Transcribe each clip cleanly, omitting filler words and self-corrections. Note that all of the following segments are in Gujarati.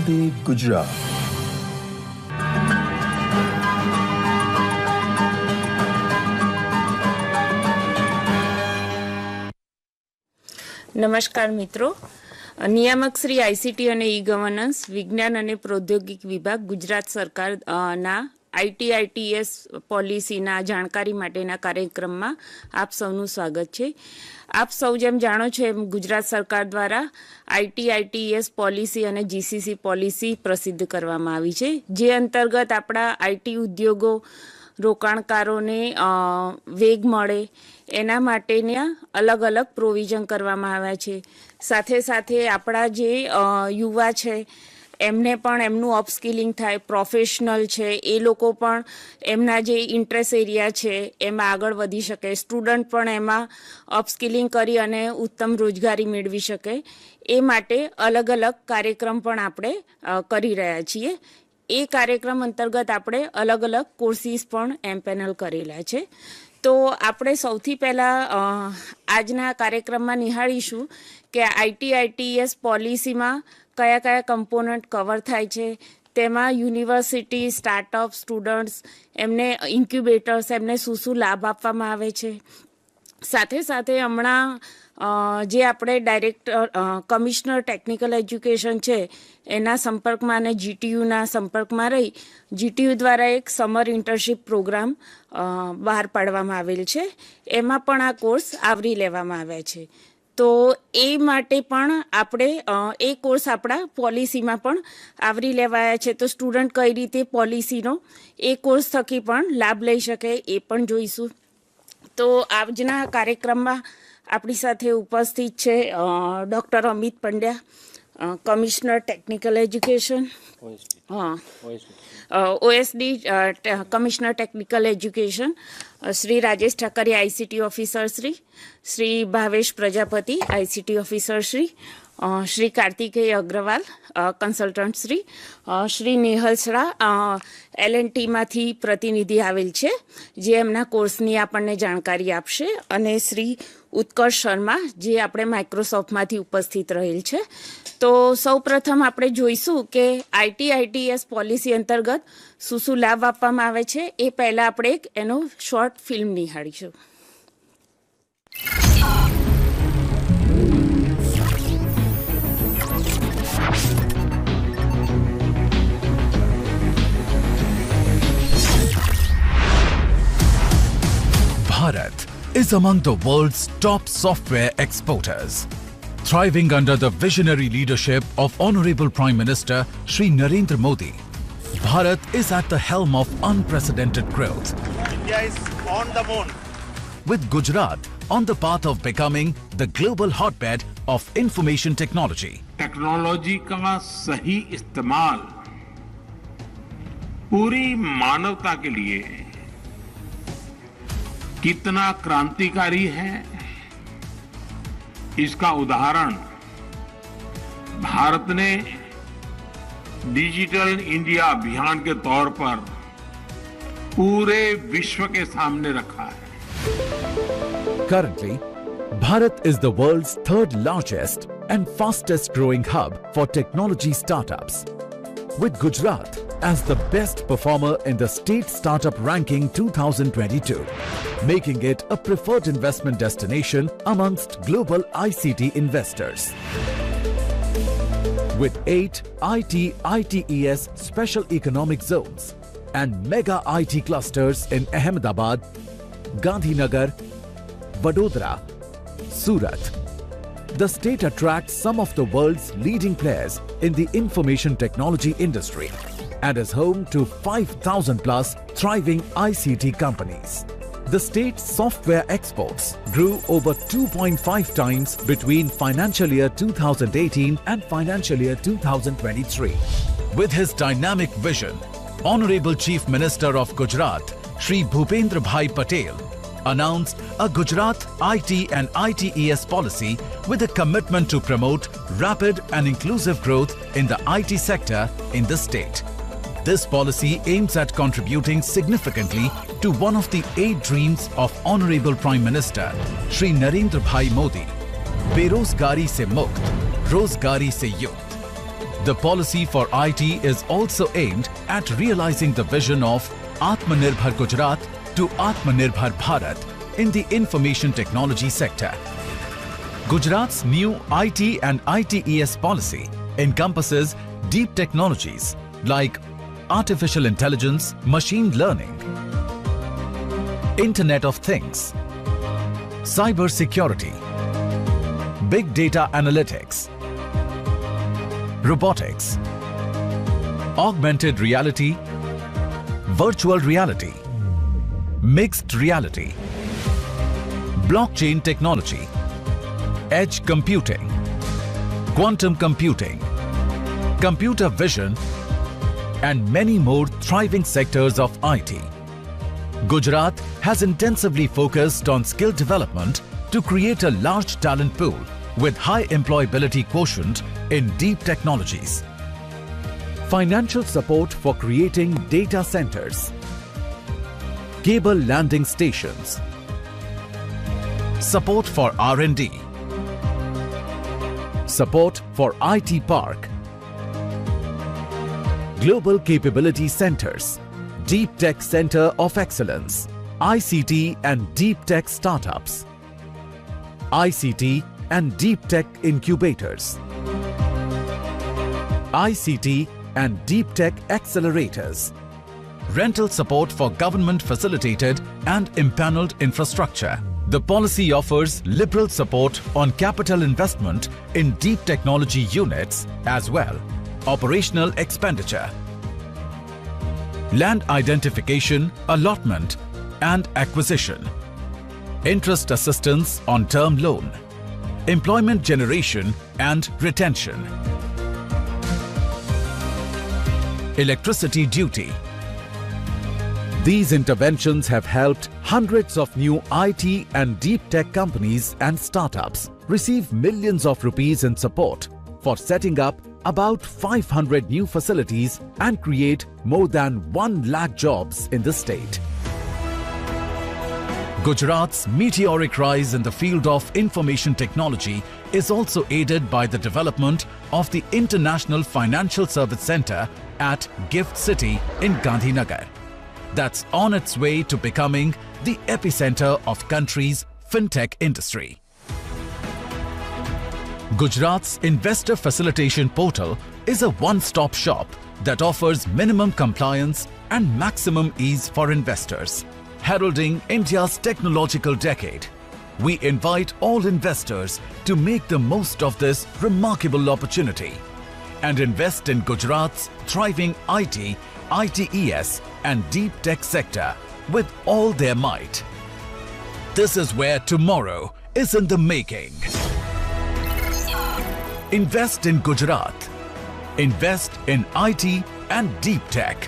વંદે ગુજરાત. નમસ્કાર મિત્રો, નિયામક શ્રી આઈસીટી અને ઈ ગવર્નન્સ વિજ્ઞાન અને પ્રૌદ્યોગિક વિભાગ ગુજરાત સરકાર ના આઈટીઆઈટીએસ પોલિસીના જાણકારી માટેના કાર્યક્રમમાં આપ સૌનું સ્વાગત છે. આપ સૌ જેમ જાણો છો એમ ગુજરાત સરકાર દ્વારા આઈટીઆઈટીએસ પોલિસી અને જીસીસી પોલિસી પ્રસિદ્ધ કરવામાં આવી છે, જે અંતર્ગત આપણા આઈટી ઉદ્યોગો રોકાણકારોને વેગ મળે એના માટેના અલગ અલગ પ્રોવિઝન કરવામાં આવ્યા છે. સાથે સાથે આપણા જે યુવા છે એમને પણ એમનું અપસ્કિલિંગ થાય, પ્રોફેશનલ છે એ લોકો પણ એમના જે ઇન્ટરેસ્ટ એરિયા છે એમાં આગળ વધી શકે, સ્ટુડન્ટ પણ એમાં અપસ્કિલિંગ કરી અને ઉત્તમ રોજગારી મેળવી શકે, એ માટે અલગ અલગ કાર્યક્રમ પણ આપણે કરી રહ્યા છીએ. એ કાર્યક્રમ અંતર્ગત આપણે અલગ અલગ કોર્સીસ પણ એમપેનલ કરેલા છે. તો આપણે સૌથી પહેલાં આજના કાર્યક્રમમાં નિહાળીશું કે આઈટીઆઈટીએસ પોલિસીમાં કયા કયા કમ્પોનન્ટ કવર થાય છે, તેમાં યુનિવર્સિટી, સ્ટાર્ટઅપ, સ્ટુડન્ટ્સ, એમને ઇન્ક્યુબેટર્સ, એમને શું શું લાભ આપવામાં આવે છે. સાથે સાથે હમણાં જે આપણે કમિશનર ટેકનિકલ એજ્યુકેશન છે એના સંપર્કમાં અને જીટીયુના સંપર્કમાં રહી જીટીયુ દ્વારા એક સમર ઇન્ટર્નશીપ પ્રોગ્રામ બહાર પાડવામાં આવેલ છે, એમાં પણ આ કોર્સ આવરી લેવામાં આવ્યા છે. તો એ માટે પણ આપણે એ કોર્સ આપણા પોલિસીમાં પણ આવરી લેવાયા છે. તો સ્ટુડન્ટ કઈ રીતે પોલિસીનો એ કોર્સ થકી પણ લાભ લઈ શકે એ પણ જોઈશું. તો આજના કાર્યક્રમમાં આપણી સાથે ઉપસ્થિત છે doctor Amit Pandya, commissioner technical education, OSD commissioner technical education, Shri Rajesh Thakaria ICT officer Shri Bhavesh Prajapati ICT officer Shri Kartikeya Agarwal consultant Shri Nehal Shah LNTમાંથી પ્રતિનિધિ આવેલ છે, જે એમના કોર્સની આપણને જાણકારી આપશે, અને શ્રી ઉત્કર્ષ શર્મા જે આપણે માઇક્રોસોફ્ટમાંથી ઉપસ્થિત રહેલ છે. તો સૌ પ્રથમ આપણે જોઈશું કે આઈટીઆઈટીએસ પોલિસી અંતર્ગત શું શું લાભ આપવામાં આવે છે. એ પહેલાં આપણે એક એનો શોર્ટ ફિલ્મ નિહાળીશું. Bharat is among the world's top software exporters. Thriving under the visionary leadership of Honorable Prime Minister Shri Narendra Modi, Bharat is at the helm of unprecedented growth. India is on the moon. With Gujarat on the path of becoming the global hotbed of information technology. Technology का सही इस्तेमाल पूरी मानवता के लिए कितना क्रांतिकारी है, इसका उदाहरण भारत ने डिजिटल इंडिया अभियान के तौर पर पूरे विश्व के सामने रखा है. Currently, Bharat is the world's third largest and fastest growing hub for technology startups, with Gujarat as the best performer in the State Startup Ranking 2022, making it a preferred investment destination amongst global ICT investors. With 8 IT/ITES special economic zones and mega IT clusters in Ahmedabad, Gandhinagar, Vadodara, Surat, the state attracts some of the world's leading players in the information technology industry and is home to 5,000 plus thriving ICT companies. The state's software exports grew over 2.5 times between financial year 2018 and financial year 2023. With his dynamic vision, Honorable Chief Minister of Gujarat, Shri Bhupendra Bhai Patel, announced a Gujarat IT and ITES policy with a commitment to promote rapid and inclusive growth in the IT sector in the state. This policy aims at contributing significantly to one of the 8 dreams of Honorable Prime Minister Shri Narendra Bhai Modi, बेरोजगारी से मुक्त, रोजगारी से युक्त. The policy for IT is also aimed at realizing the vision of Atmanirbhar Gujarat to Atmanirbhar Bharat in the information technology sector. Gujarat's new IT and ITES policy encompasses deep technologies like artificial intelligence, machine learning, Internet of Things, cyber security, big data analytics, robotics, augmented reality, virtual reality, mixed reality, blockchain technology, edge computing, quantum computing, computer vision, and many more thriving sectors of IT. Gujarat has intensively focused on skill development to create a large talent pool with high employability quotient in deep technologies. Financial support for creating data centers, cable landing stations, support for R&D, support for IT Park, Global Capability Centers, Deep Tech Center of Excellence, ICT and Deep Tech Startups, ICT and Deep Tech Incubators, ICT and Deep Tech Accelerators, rental support for government facilitated and impaneled infrastructure. The policy offers liberal support on capital investment in deep technology units as well, operational expenditure, land identification, allotment and acquisition, interest assistance on term loan, employment generation and retention, electricity duty. These interventions have helped hundreds of new IT and deep tech companies and startups receive millions of rupees in support for setting up about 500 new facilities and create more than 1 lakh jobs in the state. Gujarat's meteoric rise in the field of information technology is also aided by the development of the International Financial Service Centre at Gift City in Gandhinagar. That's on its way to becoming the epicenter of country's fintech industry. Gujarat's Investor Facilitation Portal is a one-stop shop that offers minimum compliance and maximum ease for investors. Heralding India's technological decade, we invite all investors to make the most of this remarkable opportunity and invest in Gujarat's thriving IT, ITES and deep tech sector with all their might. This is where tomorrow is in the making. Invest in Gujarat. Invest in IT and deep tech.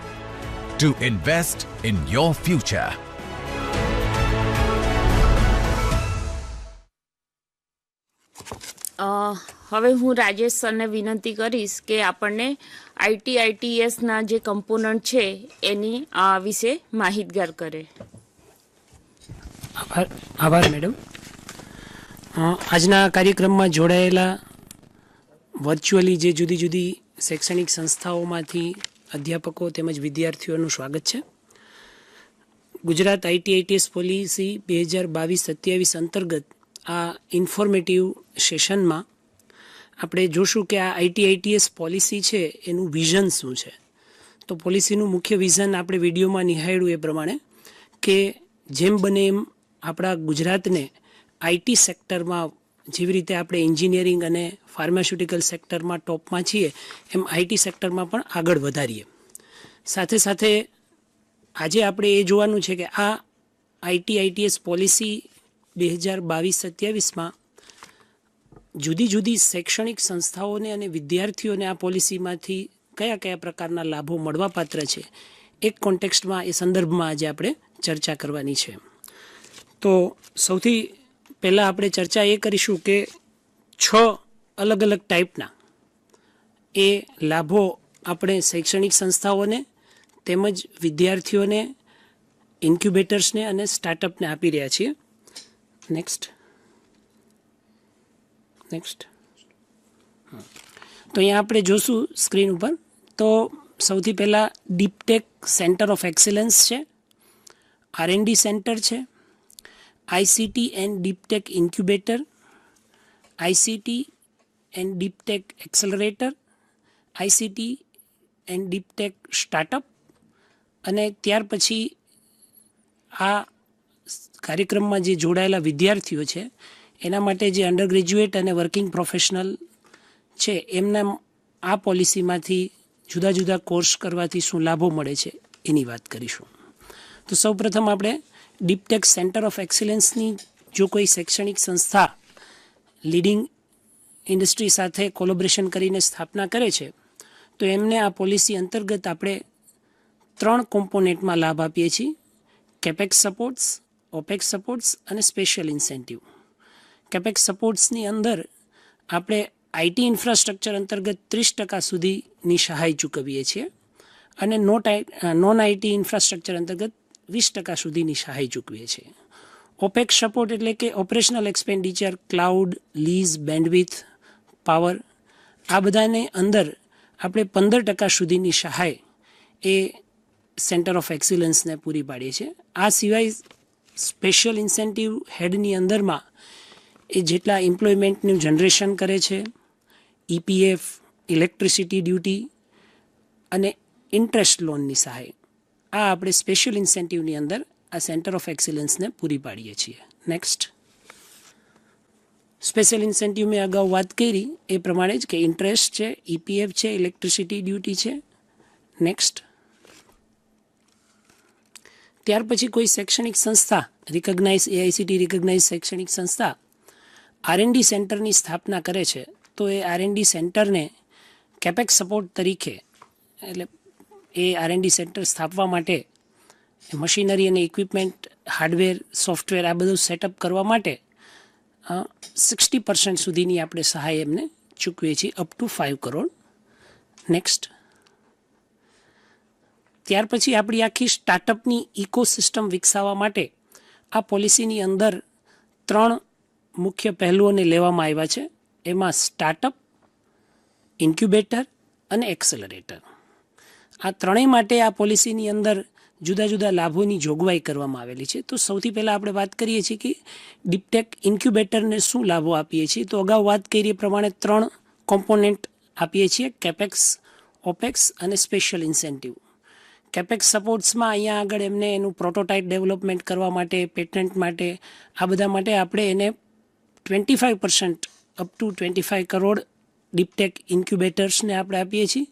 To invest in your future. હવે હું રાજેશ સરને વિનંતી કરીશ કે આપણને ITITSના જે કમ્પોનન્ટ છે એની વિશે માહિતગાર કરે. આભાર મેડમ. આજના કાર્યક્રમમાં જોડાયેલા વર્ચ્યુઅલી જે જુદી જુદી શૈક્ષણિક સંસ્થાઓમાંથી અધ્યાપકો તેમજ વિદ્યાર્થીઓનું સ્વાગત છે. ગુજરાત ITITS પોલિસી 2022-27 અંતર્ગત આ ઇન્ફોર્મેટિવ સેશનમાં આપણે જોશું કે આ ITITS પોલિસી છે એનું વિઝન શું છે. તો પોલિસીનું મુખ્ય વિઝન આપણે વિડીયોમાં નિહાળ્યું એ પ્રમાણે કે જેમ બને એમ આપણા ગુજરાતને IT સેક્ટરમાં જેવી રીતે આપણે એન્જિનિયરિંગ અને ફાર્માસ્યુટિકલ સેક્ટરમાં ટોપમાં છીએ એમ IT સેક્ટરમાં પણ આગળ વધારીએ. સાથે સાથે આજે આપણે એ જોવાનું છે કે આ ITITS પોલિસી 2022-27માં જુદી જુદી શૈક્ષણિક સંસ્થાઓને અને વિદ્યાર્થીઓને આ પોલિસીમાંથી કયા કયા પ્રકારના લાભો મળવાપાત્ર છે એક કોન્ટેક્સ્ટમાં એ સંદર્ભમાં આજે આપણે ચર્ચા કરવાની છે. તો સૌથી પહેલાં આપણે ચર્ચા એ કરીશું કે 6 અલગ અલગ ટાઈપના એ લાભો આપણે શૈક્ષણિક સંસ્થાઓને તેમજ વિદ્યાર્થીઓને ઇન્ક્યુબેટર્સને અને સ્ટાર્ટઅપને આપી રહ્યા છીએ. નેક્સ્ટ. તો અહીંયા આપણે જોશું સ્ક્રીન ઉપર તો સૌથી પહેલાં ડીપટેક સેન્ટર ઓફ એક્સેલન્સ છે, R&D સેન્ટર છે, ICT and deep tech incubator, ICT and deep tech accelerator, ICT and deep tech startup, અને ત્યાર પછી આ કાર્યક્રમમાં જે જોડાયેલા વિદ્યાર્થીઓ છે એના માટે જે અંડર ગ્રેજ્યુએટ અને વર્કિંગ પ્રોફેશનલ છે એમના આ પોલિસીમાંથી જુદા જુદા કોર્સ કરવાથી શું લાભો મળે છે એની વાત કરીશું. તો સૌપ્રથમ આપણે ડીપટેક સેન્ટર ઓફ એક્સેલન્સની જો કોઈ શૈક્ષણિક સંસ્થા લીડિંગ ઇન્ડસ્ટ્રી સાથે કોલેબોરેશન કરીને સ્થાપના કરે છે તો એમને આ પોલિસી અંતર્ગત આપણે 3 કોમ્પોનેન્ટમાં લાભ આપીએ છીએ: કેપેક્સ સપોર્ટ્સ, ઓપેક્સ સપોર્ટ્સ અને સ્પેશિયલ ઇન્સેન્ટિવ. કેપેક્સ સપોર્ટ્સની અંદર આપણે આઈટી ઇન્ફ્રાસ્ટ્રક્ચર અંતર્ગત 30% સુધીની સહાય ચૂકવીએ છીએ અને નોન આઈટી ઇન્ફ્રાસ્ટ્રક્ચર અંતર્ગત 20% સુધીની સહાય ચૂકવીએ છીએ. ઓપેક્સ સપોર્ટ એટલે કે operational expenditure, cloud, lease, bandwidth, power, આ બધાને અંદર આપણે 15% સુધીની સહાય એ સેન્ટર ઓફ એક્સિલન્સને પૂરી પાડીએ છીએ. આ સિવાય સ્પેશિયલ ઇન્સેન્ટિવ હેડની અંદરમાં એ જેટલા એમ્પ્લોયમેન્ટનું જનરેશન કરે છે, ઈપીએફ, ઇલેક્ટ્રિસિટી ડ્યુટી અને ઇન્ટરેસ્ટ લોનની સહાય, આ આપણે સ્પેશિયલ ઇન્સેન્ટિવની અંદર આ સેન્ટર ઓફ એક્સિલન્સને પૂરી પાડીએ છીએ. નેક્સ્ટ, સ્પેશિયલ ઇન્સેન્ટિવ મેં અગાઉ વાત કરી એ પ્રમાણે જ કે ઇન્ટરેસ્ટ છે, ઈપીએફ છે, ઇલેક્ટ્રિસિટી ડ્યુટી છે. નેક્સ્ટ, ત્યાર પછી કોઈ શૈક્ષણિક સંસ્થા રિકગ્નાઇઝ એઆઈસીટી રિકગ્નાઇઝ શૈક્ષણિક સંસ્થા R&D સેન્ટરની સ્થાપના કરે છે તો એ R&D સેન્ટરને કેપેક્સ સપોર્ટ તરીકે, એટલે એ R&D સેન્ટર સ્થાપવા માટે મશીનરી અને ઇક્વિપમેન્ટ, હાર્ડવેર, સોફ્ટવેર આ બધું સેટઅપ કરવા માટે 60% સુધીની આપણે સહાય એમને ચૂકવીએ છીએ, અપ ટુ 5 કરોડ. નેક્સ્ટ, ત્યાર પછી આપણી આખી સ્ટાર્ટઅપની ઇકોસિસ્ટમ વિકસાવવા માટે આ પોલિસીની અંદર 3 મુખ્ય પહેલુઓને લેવામાં આવ્યા છે. એમાં સ્ટાર્ટઅપ, ઇન્ક્યુબેટર અને એક્સેલરેટર. આ ત્રણેય માટે આ પોલિસીની અંદર જુદા જુદા લાભોની જોગવાઈ કરવામાં આવેલી છે. તો સૌથી પહેલાં આપણે વાત કરીએ છીએ કે ડીપટેક ઇન્ક્યુબેટરને શું લાભો આપીએ છીએ. તો અગાઉ વાત કરી એ પ્રમાણે 3 કોમ્પોનેન્ટ આપીએ છીએ: કેપેક્સ, ઓપેક્સ અને સ્પેશિયલ ઇન્સેન્ટિવ. કેપેક્સ સપોર્ટ્સમાં અહીંયા આગળ એમને એનું પ્રોટોટાઇપ ડેવલપમેન્ટ કરવા માટે, પેટન્ટ માટે, આ બધા માટે આપણે એને 25% અપ ટુ 25 કરોડ ડીપટેક ઇન્ક્યુબેટર્સને આપણે આપીએ છીએ.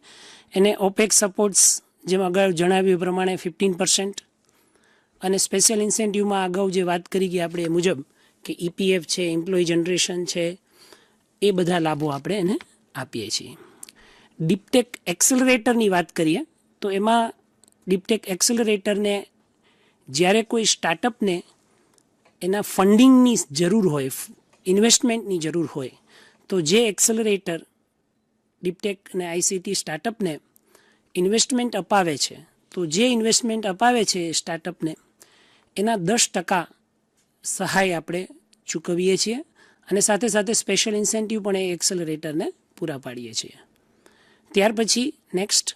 એને ઓપેક્સ સપોર્ટ્સ જેમ અગાઉ જણાવ્યું એ પ્રમાણે 15%, અને સ્પેશિયલ ઇન્સેન્ટિવમાં અગાઉ જે વાત કરી ગયા આપણે એ મુજબ કે ઈપીએફ છે, એમ્પ્લોય જનરેશન છે, એ બધા લાભો આપણે એને આપીએ છીએ. ડીપટેક એક્સલરેટરની વાત કરીએ તો એમાં ડીપટેક એક્સલરેટરને જ્યારે કોઈ સ્ટાર્ટઅપને એના ફંડિંગની જરૂર હોય, ઇન્વેસ્ટમેન્ટની જરૂર હોય, તો જે એક્સલરેટર ડીપટેક અને આઈસીટી સ્ટાર્ટઅપને ઇન્વેસ્ટમેન્ટ અપાવે છે, તો જે ઇન્વેસ્ટમેન્ટ અપાવે છે એ સ્ટાર્ટઅપને એના 10% સહાય આપણે ચૂકવીએ છીએ અને સાથે સાથે સ્પેશિયલ ઇન્સેન્ટિવ પણ એ એક્સલરેટરને પૂરા પાડીએ છીએ. ત્યાર પછી નેક્સ્ટ,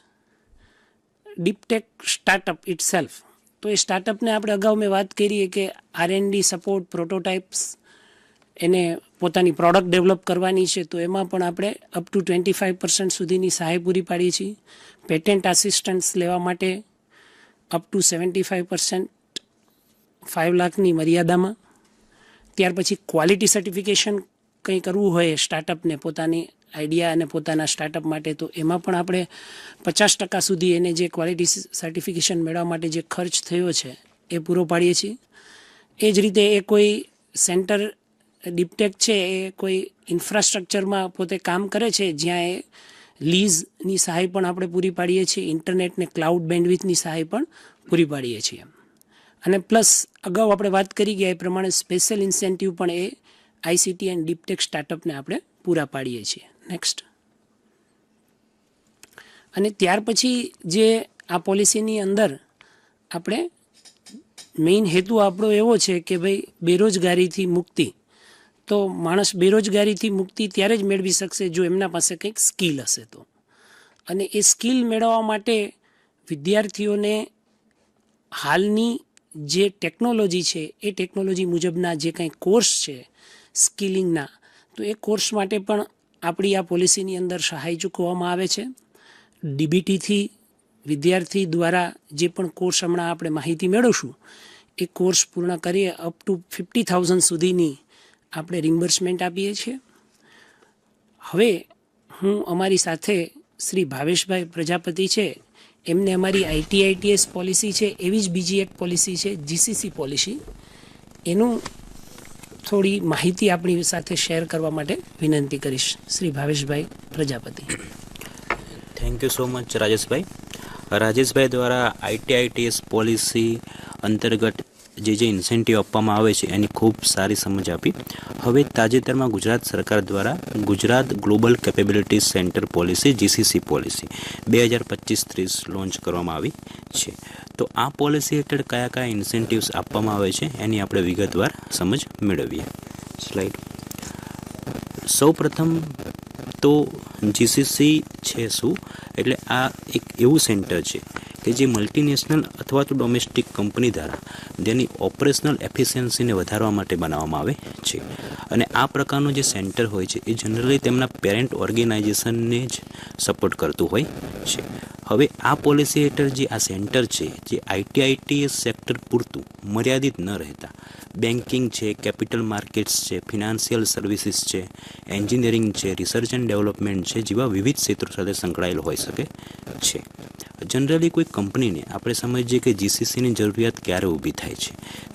ડીપટેક સ્ટાર્ટઅપ ઇટસેલ્ફ. તો એ સ્ટાર્ટઅપને આપણે અગાઉ મેં વાત કરી કે R&D સપોર્ટ, પ્રોટોટાઇપ્સ, એને પોતાની પ્રોડક્ટ ડેવલપ કરવાની છે તો એમાં પણ આપણે અપ ટુ 25% સુધીની સહાય પૂરી પાડીએ છીએ. પેટન્ટ આસિસ્ટન્સ લેવા માટે અપ ટુ 75%, 5 લાખની મર્યાદામાં. ત્યાર પછી ક્વોલિટી સર્ટિફિકેશન કંઈ કરવું હોય સ્ટાર્ટઅપને પોતાની આઈડિયા અને પોતાના સ્ટાર્ટઅપ માટે, તો એમાં પણ આપણે 50% સુધી એને જે ક્વોલિટી સર્ટિફિકેશન મેળવવા માટે જે ખર્ચ થયો છે એ પૂરો પાડીએ છીએ. એ જ રીતે એ કોઈ સેન્ટર ડીપટેક છે એ કોઈ ઇન્ફ્રાસ્ટ્રક્ચરમાં પોતે કામ કરે છે જ્યાં એ લીઝની સહાય પણ આપણે પૂરી પાડીએ છીએ, ઇન્ટરનેટ ને ક્લાઉડ બેન્ડવિથની સહાય પણ પૂરી પાડીએ છીએ. અને પ્લસ અગાઉ આપણે વાત કરી ગયા એ પ્રમાણે સ્પેશિયલ ઇન્સેન્ટિવ પણ એ આઈસીટી એન્ડ ડીપટેક સ્ટાર્ટઅપને આપણે પૂરા પાડીએ છીએ. નેક્સ્ટ, અને ત્યાર પછી જે આ પોલિસીની અંદર આપણે મેઇન હેતુ આપણો એવો છે કે ભાઈ બેરોજગારીથી મુક્તિ. તો માણસ બેરોજગારીથી મુક્તિ ત્યારે જ મેળવી શકશે જો એમના પાસે કંઈક સ્કિલ હશે તો. અને એ સ્કિલ મેળવવા માટે વિદ્યાર્થીઓને હાલની જે ટેકનોલોજી છે એ ટેકનોલોજી મુજબના જે કંઈ કોર્સ છે સ્કિલિંગના, તો એ કોર્સ માટે પણ આપણી આ પોલિસીની અંદર સહાય ચૂકવવામાં આવે છે. ડીબીટીથી વિદ્યાર્થી દ્વારા જે પણ કોર્સ હમણાં આપણે માહિતી મેળવશું એ કોર્સ પૂર્ણ કરીએ અપ ટુ 50,000 સુધીની આપણે રિમ્બર્સમેન્ટ આપીએ છીએ. હવે હું અમારી સાથે શ્રી ભાવેશભાઈ પ્રજાપતિ છે, એમને અમારી ITITS પોલિસી છે એવી જ બીજી એક પોલિસી છે GCC પોલિસી, એનું થોડી માહિતી આપણી સાથે શેર કરવા માટે વિનંતી કરીશ. Shri Bhaveshbhai Prajapati. Thank you so much Rajeshbhai. Rajeshbhai દ્વારા ITITS પોલિસી અંતર્ગત જે ઇન્સેન્ટિવ આપવામાં આવે છે એની ખૂબ સારી સમજ આપી. હવે તાજેતરમાં ગુજરાત સરકાર દ્વારા Gujarat global capability centre policy GCC policy 2025-30 launch કરવામાં આવી છે. તો આ પોલિસી હેઠળ કયા કયા ઇન્સેન્ટિવ્સ આપવામાં આવે છે એની આપણે વિગતવાર સમજ મેળવીએ. સ્લાઇડ. સૌ પ્રથમ તો GCC છે શું? એટલે આ એક એવું સેન્ટર છે કે જે મલ્ટીનેશનલ અથવા તો ડોમેસ્ટિક કંપની દ્વારા તેની ઓપરેશનલ એફિશિયન્સીને વધારવા માટે બનાવવામાં આવે છે. અને આ પ્રકારનું જે સેન્ટર હોય છે એ જનરલી તેમના પેરેન્ટ ઓર્ગેનાઇઝેશનને જ સપોર્ટ કરતું હોય છે. હવે આ પોલિસી હેઠળ જે આ સેન્ટર છે જે ITITS સેક્ટર પૂરતું મર્યાદિત ન રહેતા બેન્કિંગ છે, કેપિટલ માર્કેટ્સ છે, ફિનાન્શિયલ સર્વિસીસ છે, એન્જિનિયરિંગ છે, રિસર્ચ એન્ડ ડેવલપમેન્ટ છે જેવા વિવિધ ક્ષેત્રો સાથે સંકળાયેલ હોઈ શકે છે. જનરલી કોઈ કંપનીને આપણે સમજીએ કે GCCની જરૂરિયાત ક્યારે ઊભી થાય છે?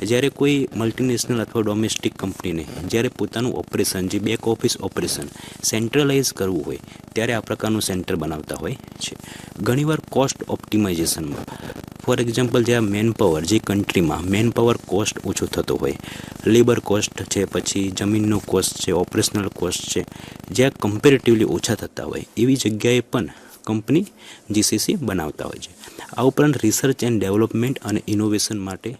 જ્યારે કોઈ મલ્ટીનેશનલ અથવા ડોમેસ્ટિક કંપનીને જ્યારે પોતાનું ઓપરેશન જે બેક ઓફિસ ઓપરેશન સેન્ટ્રલાઇઝ કરવું હોય ત્યારે આ પ્રકારનું સેન્ટર બનાવતા હોય છે. ઘણીવાર કોસ્ટ ઓપ્ટિમાઇઝેશનમાં, ફોર એક્ઝામ્પલ જ્યાં મેનપાવર જે કન્ટ્રીમાં મેનપાવર કોસ્ટ ઓછો થતો હોય, લેબર કોસ્ટ છે, પછી જમીનનો કોસ્ટ છે, ઓપરેશનલ કોસ્ટ છે, જ્યાં કમ્પેરેટિવલી ઓછા થતા હોય એવી જગ્યાએ પણ કંપની GCC બનાવતા હોય છે. આ ઉપરાંત રિસર્ચ એન્ડ ડેવલપમેન્ટ અને ઇનોવેશન માટે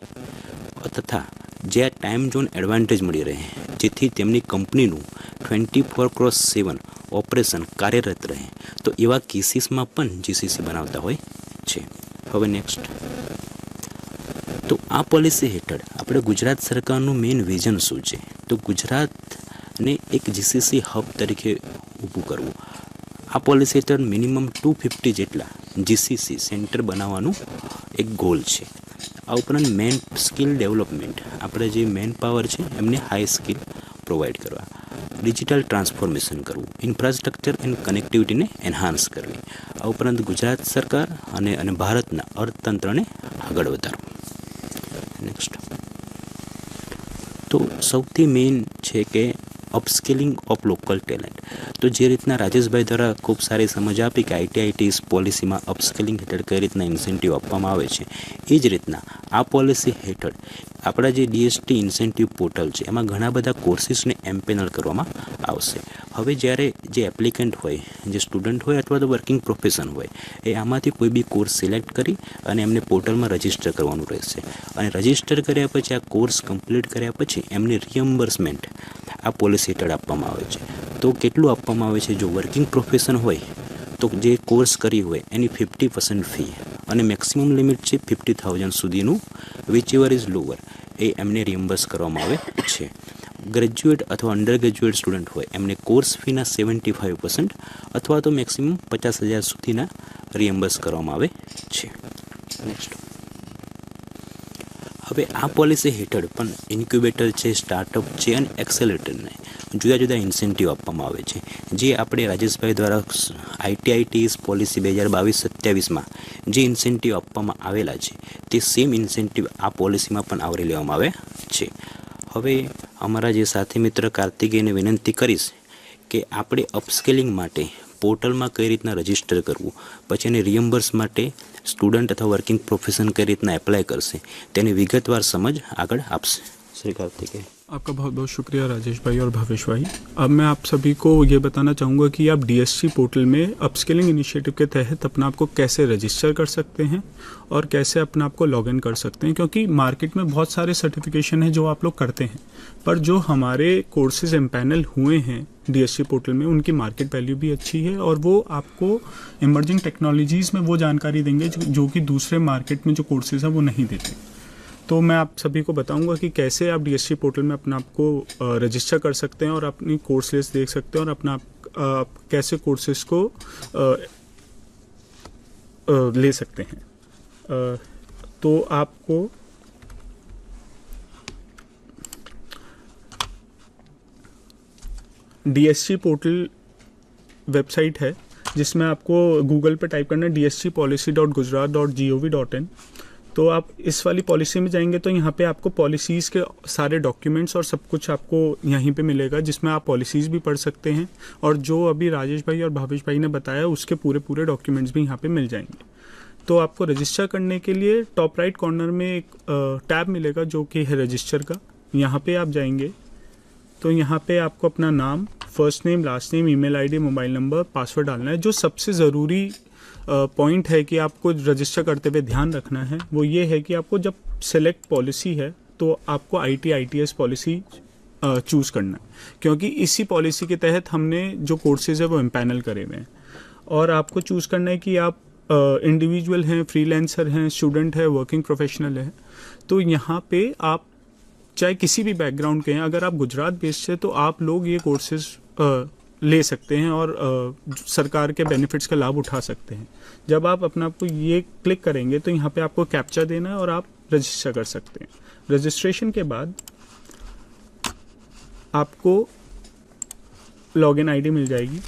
તથા જ્યાં ટાઈમ ઝોન એડવાન્ટેજ મળી રહે જેથી તેમની કંપનીનું 24/7 ઓપરેશન કાર્યરત રહે તો એવા કેસીસમાં પણ GCC બનાવતા હોય છે. હવે નેક્સ્ટ. તો આ પોલિસી હેઠળ આપણે ગુજરાત સરકારનું મેઇન વિઝન શું છે? તો ગુજરાતને એક GCC હબ તરીકે ઊભું કરવું. આ પોલિસી હેઠળ મિનિમમ 250 જેટલા GCC સેન્ટર બનાવવાનું એક ગોલ છે. આ ઉપરાંત મેન સ્કિલ ડેવલપમેન્ટ, આપણે જે મેન પાવર છે એમને હાઈ સ્કિલ પ્રોવાઈડ કરવા, ડિજિટલ ટ્રાન્સફોર્મેશન કરવું, ઇન્ફ્રાસ્ટ્રક્ચર એન્ડ કનેક્ટિવિટીને એન્હાન્સ કરવી. આ ઉપરાંત ગુજરાત સરકાર અને ભારતના અર્થતંત્રને આગળ વધારવું. નેક્સ્ટ. તો સૌથી મેઇન છે કે અપસ્કિલિંગ ઓફ લોકલ ટેલેન્ટ. તો જે રીતના રાજેશભાઈ દ્વારા ખૂબ સારી સમજ આપી કે ITITS પોલિસીમાં અપસ્કિલિંગ હેઠળ કઈ રીતના ઇન્સેન્ટિવ આપવામાં આવે છે, એ જ રીતના આ પોલિસી હેઠળ આપણા જે DST ઇન્સેન્ટિવ પોર્ટલ છે એમાં ઘણા બધા કોર્સિસને એમ્પેનલ કરવામાં આવશે. હવે જ્યારે જે એપ્લિકન્ટ હોય, જે સ્ટુડન્ટ હોય અથવા તો વર્કિંગ પ્રોફેશન હોય એ આમાંથી કોઈ બી કોર્સ સિલેક્ટ કરી અને એમને પોર્ટલમાં રજિસ્ટર કરવાનું રહેશે. અને રજિસ્ટર કર્યા પછી આ કોર્સ કમ્પ્લીટ કર્યા પછી એમને રિએમ્બર્સમેન્ટ આ પોલિસી હેઠળ આપવામાં આવે છે. તો કેટલું આપવામાં આવે છે? જો વર્કિંગ પ્રોફેશન હોય તો જે કોર્સ કરી હોય એની 50% ફી અને મેક્સિમમ લિમિટ છે 50,000 સુધીનું, વિચ એવર ઇઝ લોઅર, એ એમને રિએમ્બર્સ કરવામાં આવે છે. ગ્રેજ્યુએટ અથવા અંડર ગ્રેજ્યુએટ સ્ટુડન્ટ હોય એમને કોર્સ ફીના 75% અથવા તો મેક્સિમમ 50,000 સુધીના રિએમ્બર્સ કરવામાં આવે છે. નેક્સ્ટ. હવે આ પોલિસી હેઠળ પણ ઇન્ક્યુબેટર છે, સ્ટાર્ટઅપ છે અને એક્સેલેટરને જુદા જુદા ઇન્સેન્ટિવ આપવામાં આવે છે. જે આપણે રાજેશભાઈ દ્વારા ITITS પોલિસી 2022-27માં જે ઇન્સેન્ટિવ આપવામાં આવેલા છે તે સેમ ઇન્સેન્ટિવ આ પોલિસીમાં પણ આવરી લેવામાં આવે છે. હવે અમારા જે સાથી મિત્ર કાર્તિકેયને વિનંતી કરીશ કે આપણે અપસ્કેલિંગ માટે પોર્ટલમાં કઈ રીતના રજિસ્ટર કરવું, પછી એને રિએમ્બર્સ માટે સ્ટુડન્ટ અથવા વર્કિંગ પ્રોફેશન કઈ રીતના એપ્લાય કરશે તેની વિગતવાર સમજ આગળ આપશે. શ્રી કાર્તિકેય. आपका बहुत बहुत शुक्रिया राजेश भाई और भवेश भाई। अब मैं आप सभी को ये बताना चाहूँगा कि आप डीएससी पोर्टल में अपस्किलिंग इनिशिएटिव के तहत अपना आप को कैसे रजिस्टर कर सकते हैं और कैसे अपना आप को लॉगिन कर सकते हैं, क्योंकि मार्केट में बहुत सारे सर्टिफिकेशन हैं जो आप लोग करते हैं, पर जो हमारे कोर्सेज एम्पैनल हुए हैं डीएससी पोर्टल में उनकी मार्केट वैल्यू भी अच्छी है और वो आपको इमर्जिंग टेक्नोलॉजीज़ में वो जानकारी देंगे जो कि दूसरे मार्केट में जो कोर्सेज हैं वो नहीं देते। तो मैं आप सभी को बताऊंगा कि कैसे आप डीएससी पोर्टल में अपना आपको रजिस्टर कर सकते हैं और अपनी कोर्स लिस्ट देख सकते हैं और अपना आप कैसे कोर्सेज को ले सकते हैं। तो आपको डीएससी पोर्टल वेबसाइट है जिसमें आपको गूगल पे टाइप करना है dscpolicy.gujarat.gov.in। तो आप इस वाली पॉलिसी में जाएंगे तो यहाँ पे आपको पॉलिसीज़ के सारे डॉक्यूमेंट्स और सब कुछ आपको यहीं पे मिलेगा, जिसमें आप पॉलिसीज़ भी पढ़ सकते हैं और जो अभी राजेश भाई और भावेश भाई ने बताया उसके पूरे डॉक्यूमेंट्स भी यहाँ पे मिल जाएंगे। तो आपको रजिस्टर करने के लिए टॉप राइट कॉर्नर में एक टैब मिलेगा जो कि है रजिस्टर का। यहाँ पर आप जाएंगे तो यहाँ पर आपको अपना नाम, first name, last name, email ID, mobile number, password डालना है। जो सबसे ज़रूरी पॉइंट है कि आपको रजिस्टर करते हुए ध्यान रखना है वो ये है कि आपको जब सेलेक्ट पॉलिसी है तो आपको ITITS पॉलिसी चूज़ करना है, क्योंकि इसी पॉलिसी के तहत हमने जो कोर्सेज है वो एम्पैनल करे हुए हैं। और आपको चूज़ करना है कि आप इंडिविजुअल हैं, फ्रीलांसर हैं, स्टूडेंट है, वर्किंग प्रोफेशनल है। तो यहाँ पे आप चाहे किसी भी बैकग्राउंड के हैं, अगर आप गुजरात बेस्ड है तो आप लोग ये कोर्सेज ले सकते हैं और सरकार के बेनिफिट्स का लाभ उठा सकते हैं। जब आप अपना आपको ये क्लिक करेंगे तो यहाँ पे आपको कैप्चा देना है और आप रजिस्टर कर सकते हैं। रजिस्ट्रेशन के बाद आपको लॉगिन आईडी मिल जाएगी।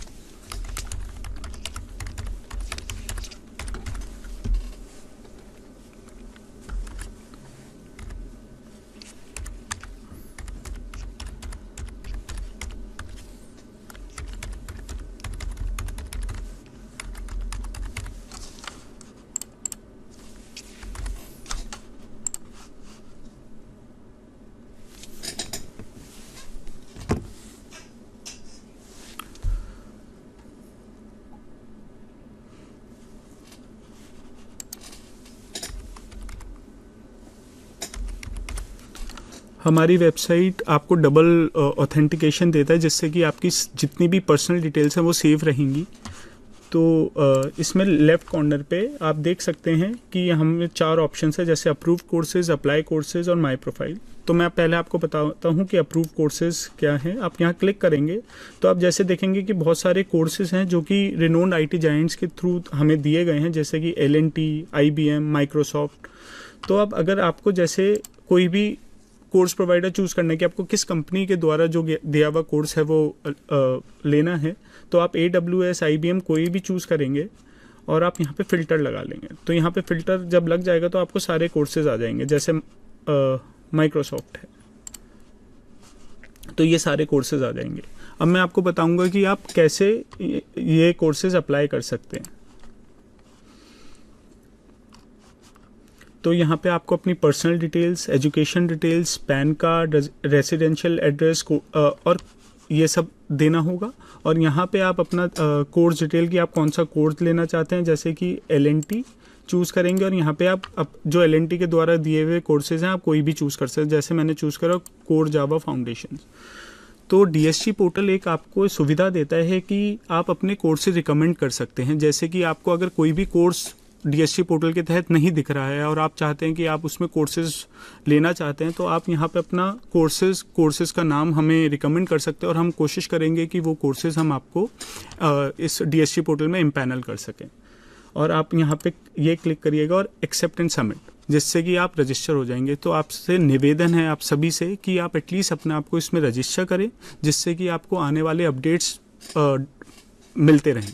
हमारी वेबसाइट आपको डबल ऑथेंटिकेशन देता है, जिससे कि आपकी जितनी भी पर्सनल डिटेल्स हैं वो सेफ रहेंगी। तो इसमें लेफ़्ट कॉर्नर पे आप देख सकते हैं कि हमें 4 ऑप्शंस है, जैसे अप्रूव कोर्सेज, अप्लाई कोर्सेज और माई प्रोफाइल। तो मैं पहले आपको बताता हूँ कि अप्रूव कोर्सेज क्या हैं। आप यहाँ क्लिक करेंगे तो आप जैसे देखेंगे कि बहुत सारे कोर्सेज हैं जो कि रिनोन्ड IT जायंट्स के थ्रू हमें दिए गए हैं, जैसे कि L&T, IBM, माइक्रोसॉफ्ट। तो अब अगर आपको जैसे कोई भी कोर्स प्रोवाइडर चूज़ करना है कि आपको किस कंपनी के द्वारा जो दिया हुआ कोर्स है वो लेना है, तो आप AWS, IBM कोई भी चूज़ करेंगे और आप यहाँ पे फ़िल्टर लगा लेंगे। तो यहाँ पे फ़िल्टर जब लग जाएगा तो आपको सारे कोर्सेज आ जाएंगे। जैसे माइक्रोसॉफ्ट है तो ये सारे कोर्सेज आ जाएंगे। अब मैं आपको बताऊँगा कि आप कैसे ये कोर्सेज अप्लाई कर सकते हैं। तो यहाँ पे आपको अपनी personal details, education details, pan card, residential address और ये सब देना होगा। और यहाँ पे आप अपना कोर्स डिटेल की आप कौन सा कोर्स लेना चाहते हैं, जैसे कि L&T चूज़ करेंगे और यहाँ पे आप जो L&T के द्वारा दिए हुए कोर्सेज हैं आप कोई भी चूज़ कर सकते हैं। जैसे मैंने चूज़ करा कोर जावा फाउंडेशन। तो डीएससी पोर्टल एक आपको सुविधा देता है कि आप अपने कोर्सेज रिकमेंड कर सकते हैं। जैसे कि आपको अगर कोई भी कोर्स डीएससी पोर्टल के तहत नहीं दिख रहा है और आप चाहते हैं कि आप उसमें कोर्सेज लेना चाहते हैं, तो आप यहाँ पे अपना कोर्सेज का नाम हमें रिकमेंड कर सकते हैं और हम कोशिश करेंगे कि वो कोर्सेज हम आपको इस डीएससी पोर्टल में इम्पैनल कर सकें। और आप यहाँ पे ये क्लिक करिएगा और एक्सेप्ट एंड सबमिट, जिससे कि आप रजिस्टर हो जाएंगे। तो आपसे निवेदन है आप सभी से कि आप एटलीस्ट अपने आप को इसमें रजिस्टर करें, जिससे कि आपको आने वाले अपडेट्स मिलते रहें।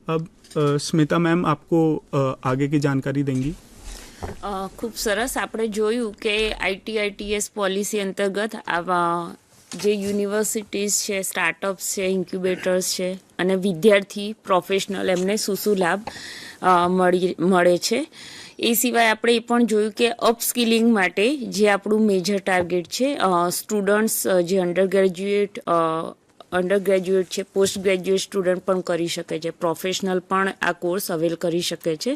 अब સ્મિતા મેમ આપકો આગે કી જાણકારી દેંગી। ખૂબ સરસ, આપણે જોયું કે ITITS પોલિસી અંતર્ગત આવા જે યુનિવર્સિટીઝ છે, સ્ટાર્ટઅપ્સ છે, ઇન્ક્યુબેટર્સ છે અને વિદ્યાર્થી પ્રોફેશનલ એમને શું લાભ મળે છે એ સિવાય આપણે એ પણ જોયું કે અપસ્કિલિંગ માટે જે આપણું મેજર ટાર્ગેટ છે, સ્ટુડન્ટ્સ જે અંડર ગ્રેજ્યુએટ છે, પોસ્ટ ગ્રેજ્યુએટ સ્ટુડન્ટ પણ કરી શકે છે, પ્રોફેશનલ પણ આ કોર્સ અવેલ કરી શકે છે.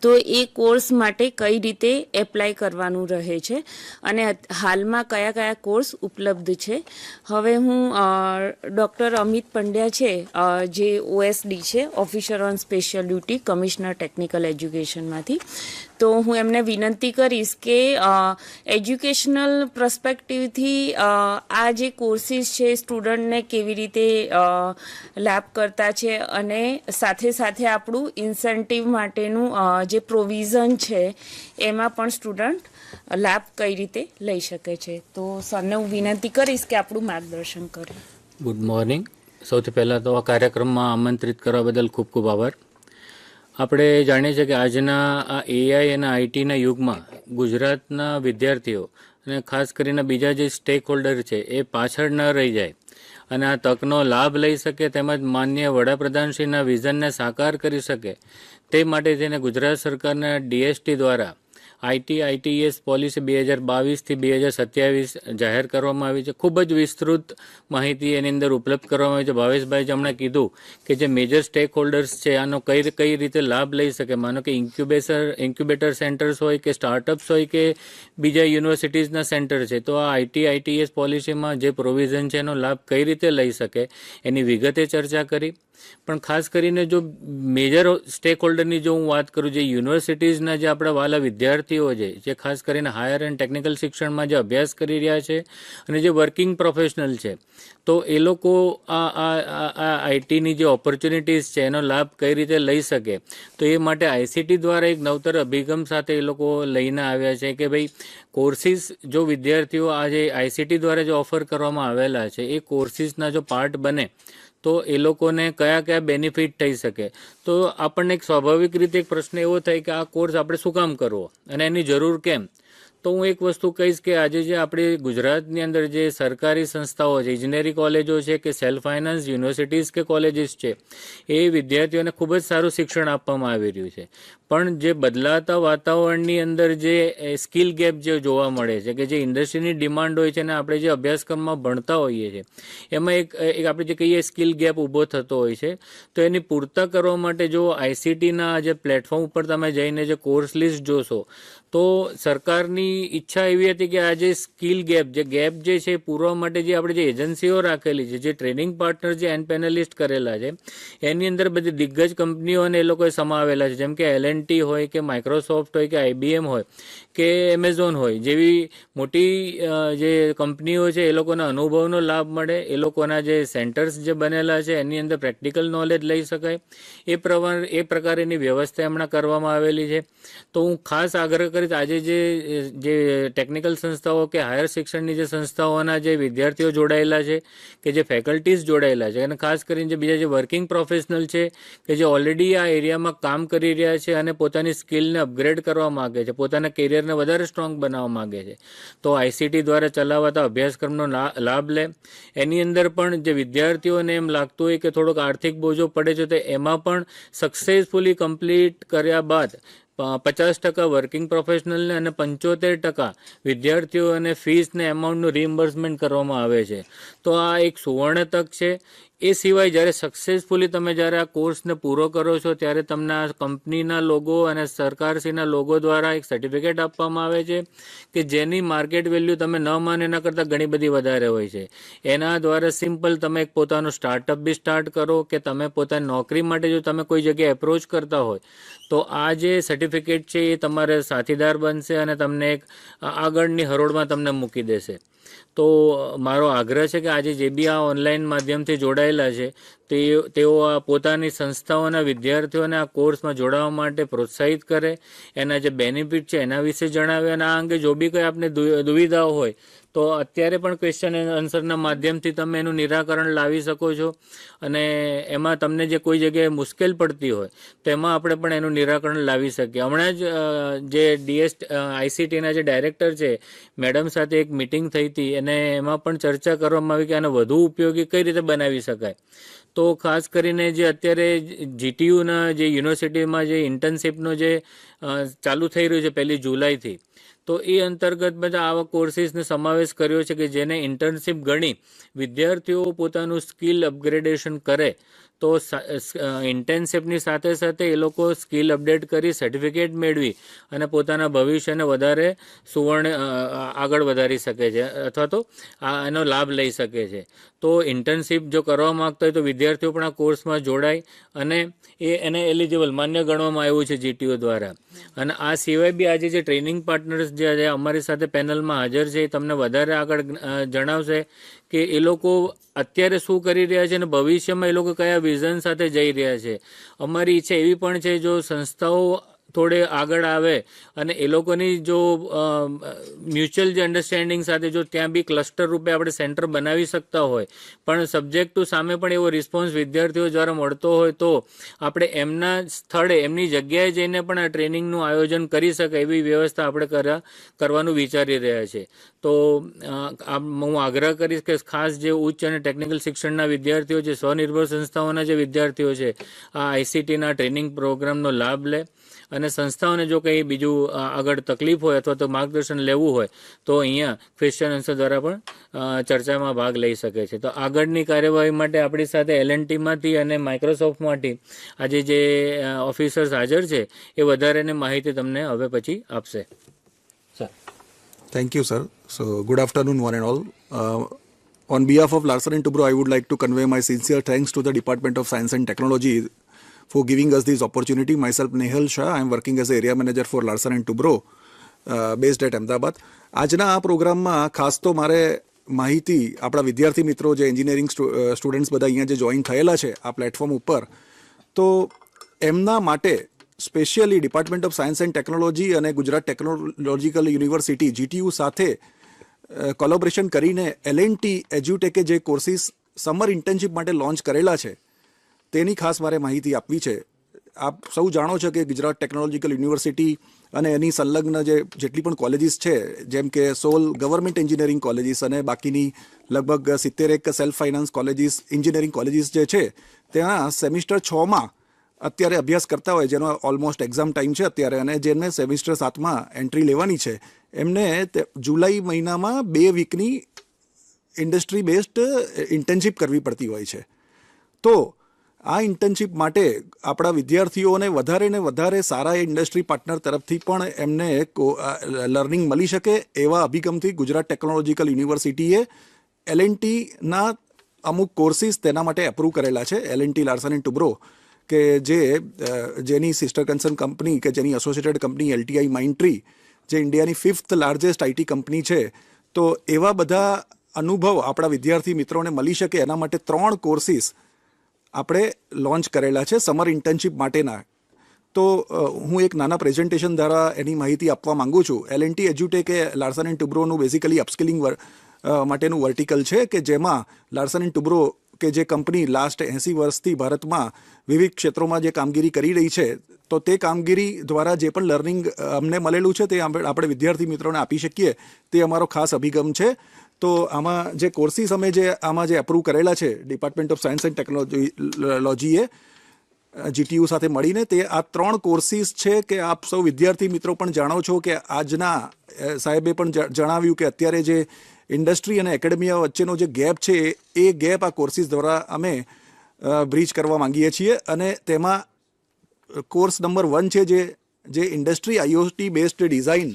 તો એ કોર્સ માટે કઈ રીતે એપ્લાય કરવાનું રહે છે અને હાલમાં કયા કયા કોર્સ ઉપલબ્ધ છે. હવે હું ડૉક્ટર અમિત પંડ્યા છે, જે OSD છે, officer on special duty, commissioner technical એજ્યુકેશનમાંથી, તો હું એમને વિનંતી કરીશ કે એજ્યુકેશનલ પર્સપેક્ટિવથી આ જે કોર્સિસ છે સ્ટુડન્ટને કેવી રીતે લાભ કરતા છે અને સાથે સાથે આપણું ઇન્સેન્ટિવ માટેનું જે પ્રોવિઝન છે એમાં પણ સ્ટુડન્ટ લાભ કઈ રીતે લઈ શકે છે. તો સરને હું વિનંતી કરીશ કે આપણું માર્ગદર્શન કરે. Good morning. સૌથી પહેલાં તો આ કાર્યક્રમમાં આમંત્રિત કરવા બદલ ખૂબ ખૂબ આભાર. આપણે જાણીએ છીએ કે આજના આ AI અને ITના યુગમાં ગુજરાતના વિદ્યાર્થીઓ અને ખાસ કરીને બીજા જે સ્ટેક હોલ્ડર છે એ પાછળ ન રહી જાય અને આ તકનો લાભ લઈ શકે તેમજ માનનીય વડાપ્રધાનશ્રીના વિઝનને સાકાર કરી શકે તે માટે તેને ગુજરાત સરકારના DST દ્વારા ITITES પોલિસી 2022થી 2027 જાહેર કરવામાં આવી છે. ખૂબ જ વિસ્તૃત માહિતી એની અંદર ઉપલબ્ધ કરવામાં આવી છે. ભાવેશભાઈ હમણાં કીધું કે જે મેજર સ્ટેક હોલ્ડર્સ છે આનો કઈ રીતે લાભ લઈ શકે. માનો કે ઇન્ક્યુબેટર સેન્ટર્સ હોય કે સ્ટાર્ટઅપ્સ હોય કે બીજા યુનિવર્સિટીઝના સેન્ટર છે, તો આ ITITES પોલિસીમાં જે પ્રોવિઝન છે એનો લાભ કઈ રીતે લઈ શકે એની વિગતે ચર્ચા કરી. પણ ખાસ કરીને જો મેજર સ્ટેક હોલ્ડરની જો હું વાત કરું, જે યુનિવર્સિટીઝના જે આપણા વાલા વિદ્યાર્થીઓ છે, જે ખાસ કરીને હાયર એન્ડ ટેકનિકલ શિક્ષણમાં જે અભ્યાસ કરી રહ્યા છે અને જે વર્કિંગ પ્રોફેશનલ છે, તો એ લોકો આ આઈટીની જે ઓપોર્ચ્યુનિટીઝ છે એનો લાભ કઈ રીતે લઈ શકે. તો એ માટે ICT દ્વારા એક નવતર અભિગમ સાથે એ લોકો લઈને આવ્યા છે કે ભાઈ કોર્સિસ જો વિદ્યાર્થીઓ આજે ICT દ્વારા જે ઓફર કરવામાં આવેલા છે એ કોર્સિસના જો પાર્ટ બને તો એ લોકોને કયા કયા બેનિફિટ થઈ શકે. તો આપણને એક સ્વાભાવિક રીતે એક પ્રશ્ન એવો થાય કે આ કોર્સ આપણે શું કામ કરવો અને એની જરૂર કેમ. તો હું એક વસ્તુ કહીશ કે આજે જે આપણી ગુજરાતની અંદર જે સરકારી સંસ્થાઓ છે, ઇજનેરી કોલેજો છે કે સેલ્ફ ફાઇનાન્સ યુનિવર્સિટીઝ કે કોલેજીસ છે, એ વિદ્યાર્થીઓને ખૂબ જ સારું શિક્ષણ આપવામાં આવી રહ્યું છે. પણ જે બદલાતા વાતાવરણની અંદર જે સ્કિલ ગેપ જે જોવા મળે છે કે જે ઇન્ડસ્ટ્રીની ડિમાન્ડ હોય છે અને આપણે જે અભ્યાસક્રમમાં ભણતા હોઈએ છીએ એમાં એક આપણે જે કહીએ સ્કિલ ગેપ ઊભો થતો હોય છે. તો એની પૂર્તા કરવા માટે જો ICTના જે પ્લેટફોર્મ ઉપર તમે જઈને જે કોર્સ લિસ્ટ જોશો તો સરકારની ઈચ્છા એવી હતી કે આ જે સ્કિલ ગેપ જે છે પૂરવા માટે જે આપણે જે એજન્સીઓ રાખેલી છે, જે ટ્રેનિંગ પાર્ટનર જે એનપેનલિસ્ટ કરેલા છે, એની અંદર બધી દિગ્ગજ કંપનીઓને એ લોકોએ સમાવેલા છે, જેમ કે L&T હોય કે માઇક્રોસોફ્ટ હોય કે IBM હોય કે એમેઝોન હોય જેવી મોટી જે કંપનીઓ છે એ લોકોના અનુભવનો લાભ મળે, એ લોકોના જે સેન્ટર્સ જે બનેલા છે એની અંદર પ્રેક્ટિકલ નોલેજ લઈ શકાય, એ પ્રકારેની વ્યવસ્થા હમણાં કરવામાં આવેલી છે. તો હું ખાસ આગ્રહ કરીશ આજે જે ટેકનિકલ સંસ્થાઓ કે હાયર શિક્ષણની જે સંસ્થાઓના જે વિદ્યાર્થીઓ જોડાયેલા છે કે જે ફેકલ્ટીઝ જોડાયેલા છે અને ખાસ કરીને જે બીજા જે વર્કિંગ પ્રોફેશનલ છે કે જે ઓલરેડી આ એરિયામાં કામ કરી રહ્યા છે અને પોતાની સ્કિલને અપગ્રેડ કરવા માગે છે, પોતાના કેરિયરને વધારે સ્ટ્રોંગ બનાવવા માગે છે, તો ICT દ્વારા ચલાવાતા અભ્યાસક્રમનો લાભ લે. એની અંદર પણ જે વિદ્યાર્થીઓને એમ લાગતું હોય કે થોડોક આર્થિક બોજો પડે છે તો એમાં પણ સક્સેસફુલી કમ્પ્લીટ કર્યા બાદ 50% વર્કિંગ પ્રોફેશનલને અને 75% વિદ્યાર્થીઓ અને ફીસને એમાઉન્ટનું રિમ્બર્સમેન્ટ કરવામાં આવે છે. તો આ એક સુવર્ણ તક છે. એ સિવાય જ્યારે સક્સેસફુલી તમે જ્યારે આ કોર્સને પૂરો કરો છો ત્યારે તમને આ કંપનીના લોગો અને સરકારશ્રીના લોગો દ્વારા એક સર્ટિફિકેટ આપવામાં આવે છે કે જેની માર્કેટ વેલ્યુ તમે ન માને એના કરતાં ઘણી બધી વધારે હોય છે. એના દ્વારા સિમ્પલ તમે એક પોતાનું સ્ટાર્ટઅપ બી સ્ટાર્ટ કરો કે તમે પોતાની નોકરી માટે જો તમે કોઈ જગ્યાએ એપ્રોચ કરતા હોય તો આ જે સર્ટિફિકેટ છે એ તમારે સાથીદાર બનશે અને તમને એક આગળની હરોળમાં તમને મૂકી દેશે. તો મારો આગ્રહ છે કે આજે જે બી આ ઓનલાઈન માધ્યમથી જોડાયેલા છે તેઓ આ પોતાની સંસ્થાઓના વિદ્યાર્થીઓને આ કોર્સમાં જોડાવા માટે પ્રોત્સાહિત કરે, એના જે બેનિફિટ છે એના વિશે જણાવે અને આ અંગે જો બી કંઈ આપને દુવિધાઓ હોય તો અત્યારે પણ ક્વેશ્ચન એન્ડ આન્સરના માધ્યમથી તમે એનું નિરાકરણ લાવી શકો છો અને એમાં તમને જે કોઈ જગ્યાએ મુશ્કેલ પડતી હોય તો એમાં આપણે પણ એનું નિરાકરણ લાવી શકીએ. હમણાં જ જે ICTના જે ડાયરેક્ટર છે મેડમ સાથે એક મિટિંગ થઈ હતી અને એમાં પણ ચર્ચા કરવામાં આવી કે આને વધુ ઉપયોગી કઈ રીતે બનાવી શકાય. તો તો ખાસ કરીને જે અત્યારે જીટીયુના જે યુનિવર્સિટીમાં જે ઇન્ટર્નશીપનો જે ચાલુ થઈ રહ્યું છે 1 જુલાઈથી, તો એ અંતર્ગત બધા આવા કોર્સીસનો સમાવેશ કર્યો છે કે જેને ઇન્ટર્નશીપ ગણી વિદ્યાર્થીઓ પોતાનું સ્કિલ અપગ્રેડેશન કરે, તો ઇન્ટર્નશીપની સાથે સાથે એ લોકો સ્કિલ અપડેટ કરી સર્ટિફિકેટ મેળવી અને પોતાના ભવિષ્યને વધારે આગળ વધારી શકે છે અથવા તો એનો લાભ લઈ શકે છે. તો ઇન્ટર્નશીપ જો કરવા માગતા હોય તો વિદ્યાર્થીઓ પણ આ કોર્સમાં જોડાય અને એને એલિજિબલ માન્ય ગણવામાં આવ્યું છે જીટીયુ દ્વારા. અને આ સિવાય બી આજે જે ટ્રેનિંગ પાર્ટનર્સ જે અમારી સાથે પેનલમાં હાજર છે એ તમને વધારે આગળ જણાવશે કે એ લોકો અત્યારે શું કરી રહ્યા છે અને ભવિષ્યમાં એ લોકો કયા વિઝન સાથે જઈ રહ્યા છે. અમારી ઈચ્છા એવી પણ છે જો સંસ્થાઓ થોડે આગળ આવે અને એ લોકોની જો મ્યુચ્યુઅલ જે અન્ડરસ્ટેન્ડિંગ સાથે જો ત્યાં બી ક્લસ્ટર રૂપે આપણે સેન્ટર બનાવી શકતા હોય પણ સબ્જેક્ટ ટુ સામે પણ એવો રિસ્પોન્સ વિદ્યાર્થીઓ દ્વારા મળતો હોય તો આપણે એમના સ્થળે એમની જગ્યાએ જઈને પણ આ ટ્રેનિંગનું આયોજન કરી શકાય એવી વ્યવસ્થા આપણે કરવાનું વિચારી રહ્યા છે. તો હું આગ્રહ કરીશ કે ખાસ જે ઉચ્ચ અને ટેકનિકલ શિક્ષણના વિદ્યાર્થીઓ છે, સ્વનિર્ભર સંસ્થાઓના જે વિદ્યાર્થીઓ છે, આ આઈસીટીના ટ્રેનિંગ પ્રોગ્રામનો લાભ લે અને સંસ્થાઓને જો કંઈ બીજું આગળ તકલીફ હોય અથવા તો માર્ગદર્શન લેવું હોય તો અહીંયા ક્વેશ્ચન આન્સર દ્વારા પણ ચર્ચામાં ભાગ લઈ શકે છે. તો આગળની કાર્યવાહી માટે આપણી સાથે એલએનટીમાંથી અને માઇક્રોસોફ્ટમાંથી આજે જે ઓફિસર્સ હાજર છે એ વધારેની માહિતી તમને હવે પછી આપશે. Thank you, sir. So, good afternoon, one and all. On behalf of Larsen & Toubro, I would like to convey my sincere thanks to the Department of Science and Technology for giving us this opportunity. Myself, Nehal Shah, I am working as a area manager for Larsen & Toubro, based at Ahmedabad. આજના આ પ્રોગ્રામમાં ખાસ તો મારે માહિતી આપણા વિદ્યાર્થી મિત્રો જે એન્જિનિયરિંગ સ્ટુડન્ટ્સ બધા અહીંયા જે જોઈન થયેલા છે આ પ્લેટફોર્મ ઉપર, તો એમના માટે specially department of science and technology અને ગુજરાત ટેકનોલોજીકલ યુનિવર્સિટી જીટીયુ સાથે કોલેબોરેશન કરીને એલએનટી એજ્યુટેકે જે કોર્સિસ સમર ઇન્ટર્નશીપ માટે લોન્ચ કરેલા છે તેની ખાસ મારે માહિતી આપવી છે. આપ સૌ જાણો છો કે ગુજરાત ટેકનોલોજીકલ યુનિવર્સિટી અને એની સંલગ્ન જેટલી પણ કોલેજીસ છે, જેમ કે 16 ગવર્મેન્ટ એન્જિનિયરિંગ કોલેજીસ અને બાકીની લગભગ 71 self finance colleges engineering colleges જે છે ત્યાં સેમિસ્ટર 6માં અત્યારે અભ્યાસ કરતા હોય, જેનો ઓલમોસ્ટ એક્ઝામ ટાઈમ છે અત્યારે, અને જેમને સેમિસ્ટર 7માં એન્ટ્રી લેવાની છે એમને જુલાઈ મહિનામાં 2 વીકની ઇન્ડસ્ટ્રી બેઝડ ઇન્ટર્નશીપ કરવી પડતી હોય છે. તો આ ઇન્ટર્નશીપ માટે આપણા વિદ્યાર્થીઓને વધારે ને વધારે સારા ઇન્ડસ્ટ્રી પાર્ટનર તરફથી પણ એમને લર્નિંગ મળી શકે એવા અભિગમથી ગુજરાત ટેકનોલોજીકલ યુનિવર્સિટીએ એલએનટીના અમુક કોર્સિસ તેના માટે એપ્રૂવ કરેલા છે. એલએનટી લાર્સન એન્ડ ટુબ્રો કે જેની સિસ્ટર કન્સર્ન કંપની કે જેની એસોસિએટેડ કંપની એલટીઆઈ માઇન્ડટ્રી જે ઇન્ડિયાની 5th લાર્જેસ્ટ આઈટી કંપની છે, તો એવા બધા અનુભવ આપણા વિદ્યાર્થી મિત્રોને મળી શકે એના માટે 3 કોર્સિસ આપણે લોન્ચ કરેલા છે સમર ઇન્ટર્નશીપ માટેના. તો હું એક નાના પ્રેઝન્ટેશન દ્વારા એની માહિતી આપવા માંગુ છું. એલએનટી એજ્યુટેક એ લાર્સન એન્ડ ટુબ્રોનું બેઝિકલી અપસ્કિલિંગ માટેનું વર્ટિકલ છે કે જેમાં લાર્સન એન્ડ ટુબ્રો કે જે કંપની લાસ્ટ 80 વર્ષથી ભારતમાં વિવિધ ક્ષેત્રોમાં જે કામગીરી કરી રહી છે, તો તે કામગીરી દ્વારા જે પણ લર્નિંગ અમને મળેલું છે તે આપણે વિદ્યાર્થી મિત્રોને આપી શકીએ તે અમારો ખાસ અભિગમ છે. તો આમાં જે કોર્સિસ અમે આમાં જે એપ્રૂવ કરેલા છે ડિપાર્ટમેન્ટ ઓફ સાયન્સ એન્ડ ટેકનોલોજીએ જીટીયુ સાથે મળીને, તે આ 3 કોર્સિસ છે કે આપ સૌ વિદ્યાર્થી મિત્રો પણ જાણો છો કે આજના સાહેબે પણ જણાવ્યું કે અત્યારે જે ઇન્ડસ્ટ્રી અને એકેડેમિયા વચ્ચેનો જે ગેપ છે એ ગેપ આ કોર્સિસ દ્વારા અમે બ્રીચ કરવા માંગીએ છીએ. અને તેમાં કોર્સ નંબર 1 છે જે industry IoT based design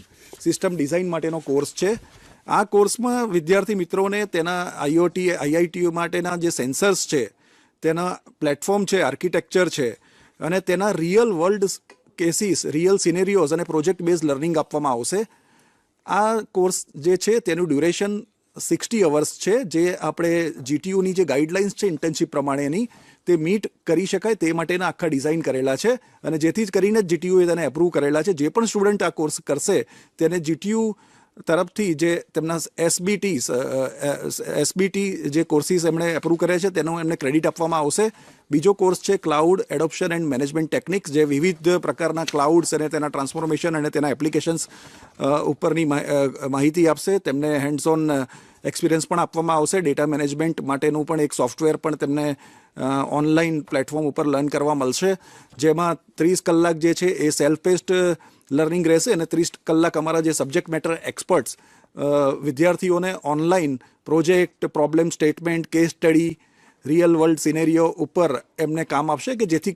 system design માટેનો કોર્સ છે. આ કોર્સમાં વિદ્યાર્થી મિત્રોને તેના આઈઆઈટીઓ માટેના જે સેન્સર્સ છે, તેના પ્લેટફોર્મ છે, આર્કિટેક્ચર છે અને તેના રિયલ વર્લ્ડ કેસીસ, રિયલ સિનેરિયોઝ અને પ્રોજેક્ટ બેઝ લર્નિંગ આપવામાં આવશે. આ કોર્સ જે છે તેનું ડ્યુરેશન 60 અવર્સ છે, જે આપણે જીટીયુની જે ગાઈડલાઇન્સ છે ઇન્ટર્નશીપ પ્રમાણેની તે મીટ કરી શકાય તે માટેના આખા ડિઝાઇન કરેલા છે. અને જેથી જ કરીને જીટીયુએ તેને એપ્રૂવ કરેલા છે. જે પણ સ્ટુડન્ટ આ કોર્સ કરશે તેને જીટીયુ તરફથી જે તેમના એસબીટી જે કોર્સિસ એમણે એપ્રૂવ કર્યા છે તેનો એમને ક્રેડિટ આપવામાં આવશે. બીજો કોર્સ છે cloud adoption and management techniques, જે વિવિધ પ્રકારના ક્લાઉડ્સ અને તેના ટ્રાન્સફોર્મેશન અને તેના એપ્લિકેશન્સ ઉપરની માહિતી આપશે. તેમને હેન્ડ્સ ઓન એક્સપિરિયન્સ પણ આપવામાં આવશે. ડેટા મેનેજમેન્ટ માટેનું પણ એક સોફ્ટવેર પણ તેમને ઓનલાઈન પ્લેટફોર્મ ઉપર લર્ન કરવા મળશે, જેમાં 30 કલાક જે છે એ સેલ્ફ બેસ્ડ લર્નિંગ રહેશે અને 30 કલાક અમારા જે સબ્જેક્ટ મેટર એક્સપર્ટ્સ વિદ્યાર્થીઓને online project, problem statement, case study, real world scenario ઉપર એમને કામ આપશે કે જેથી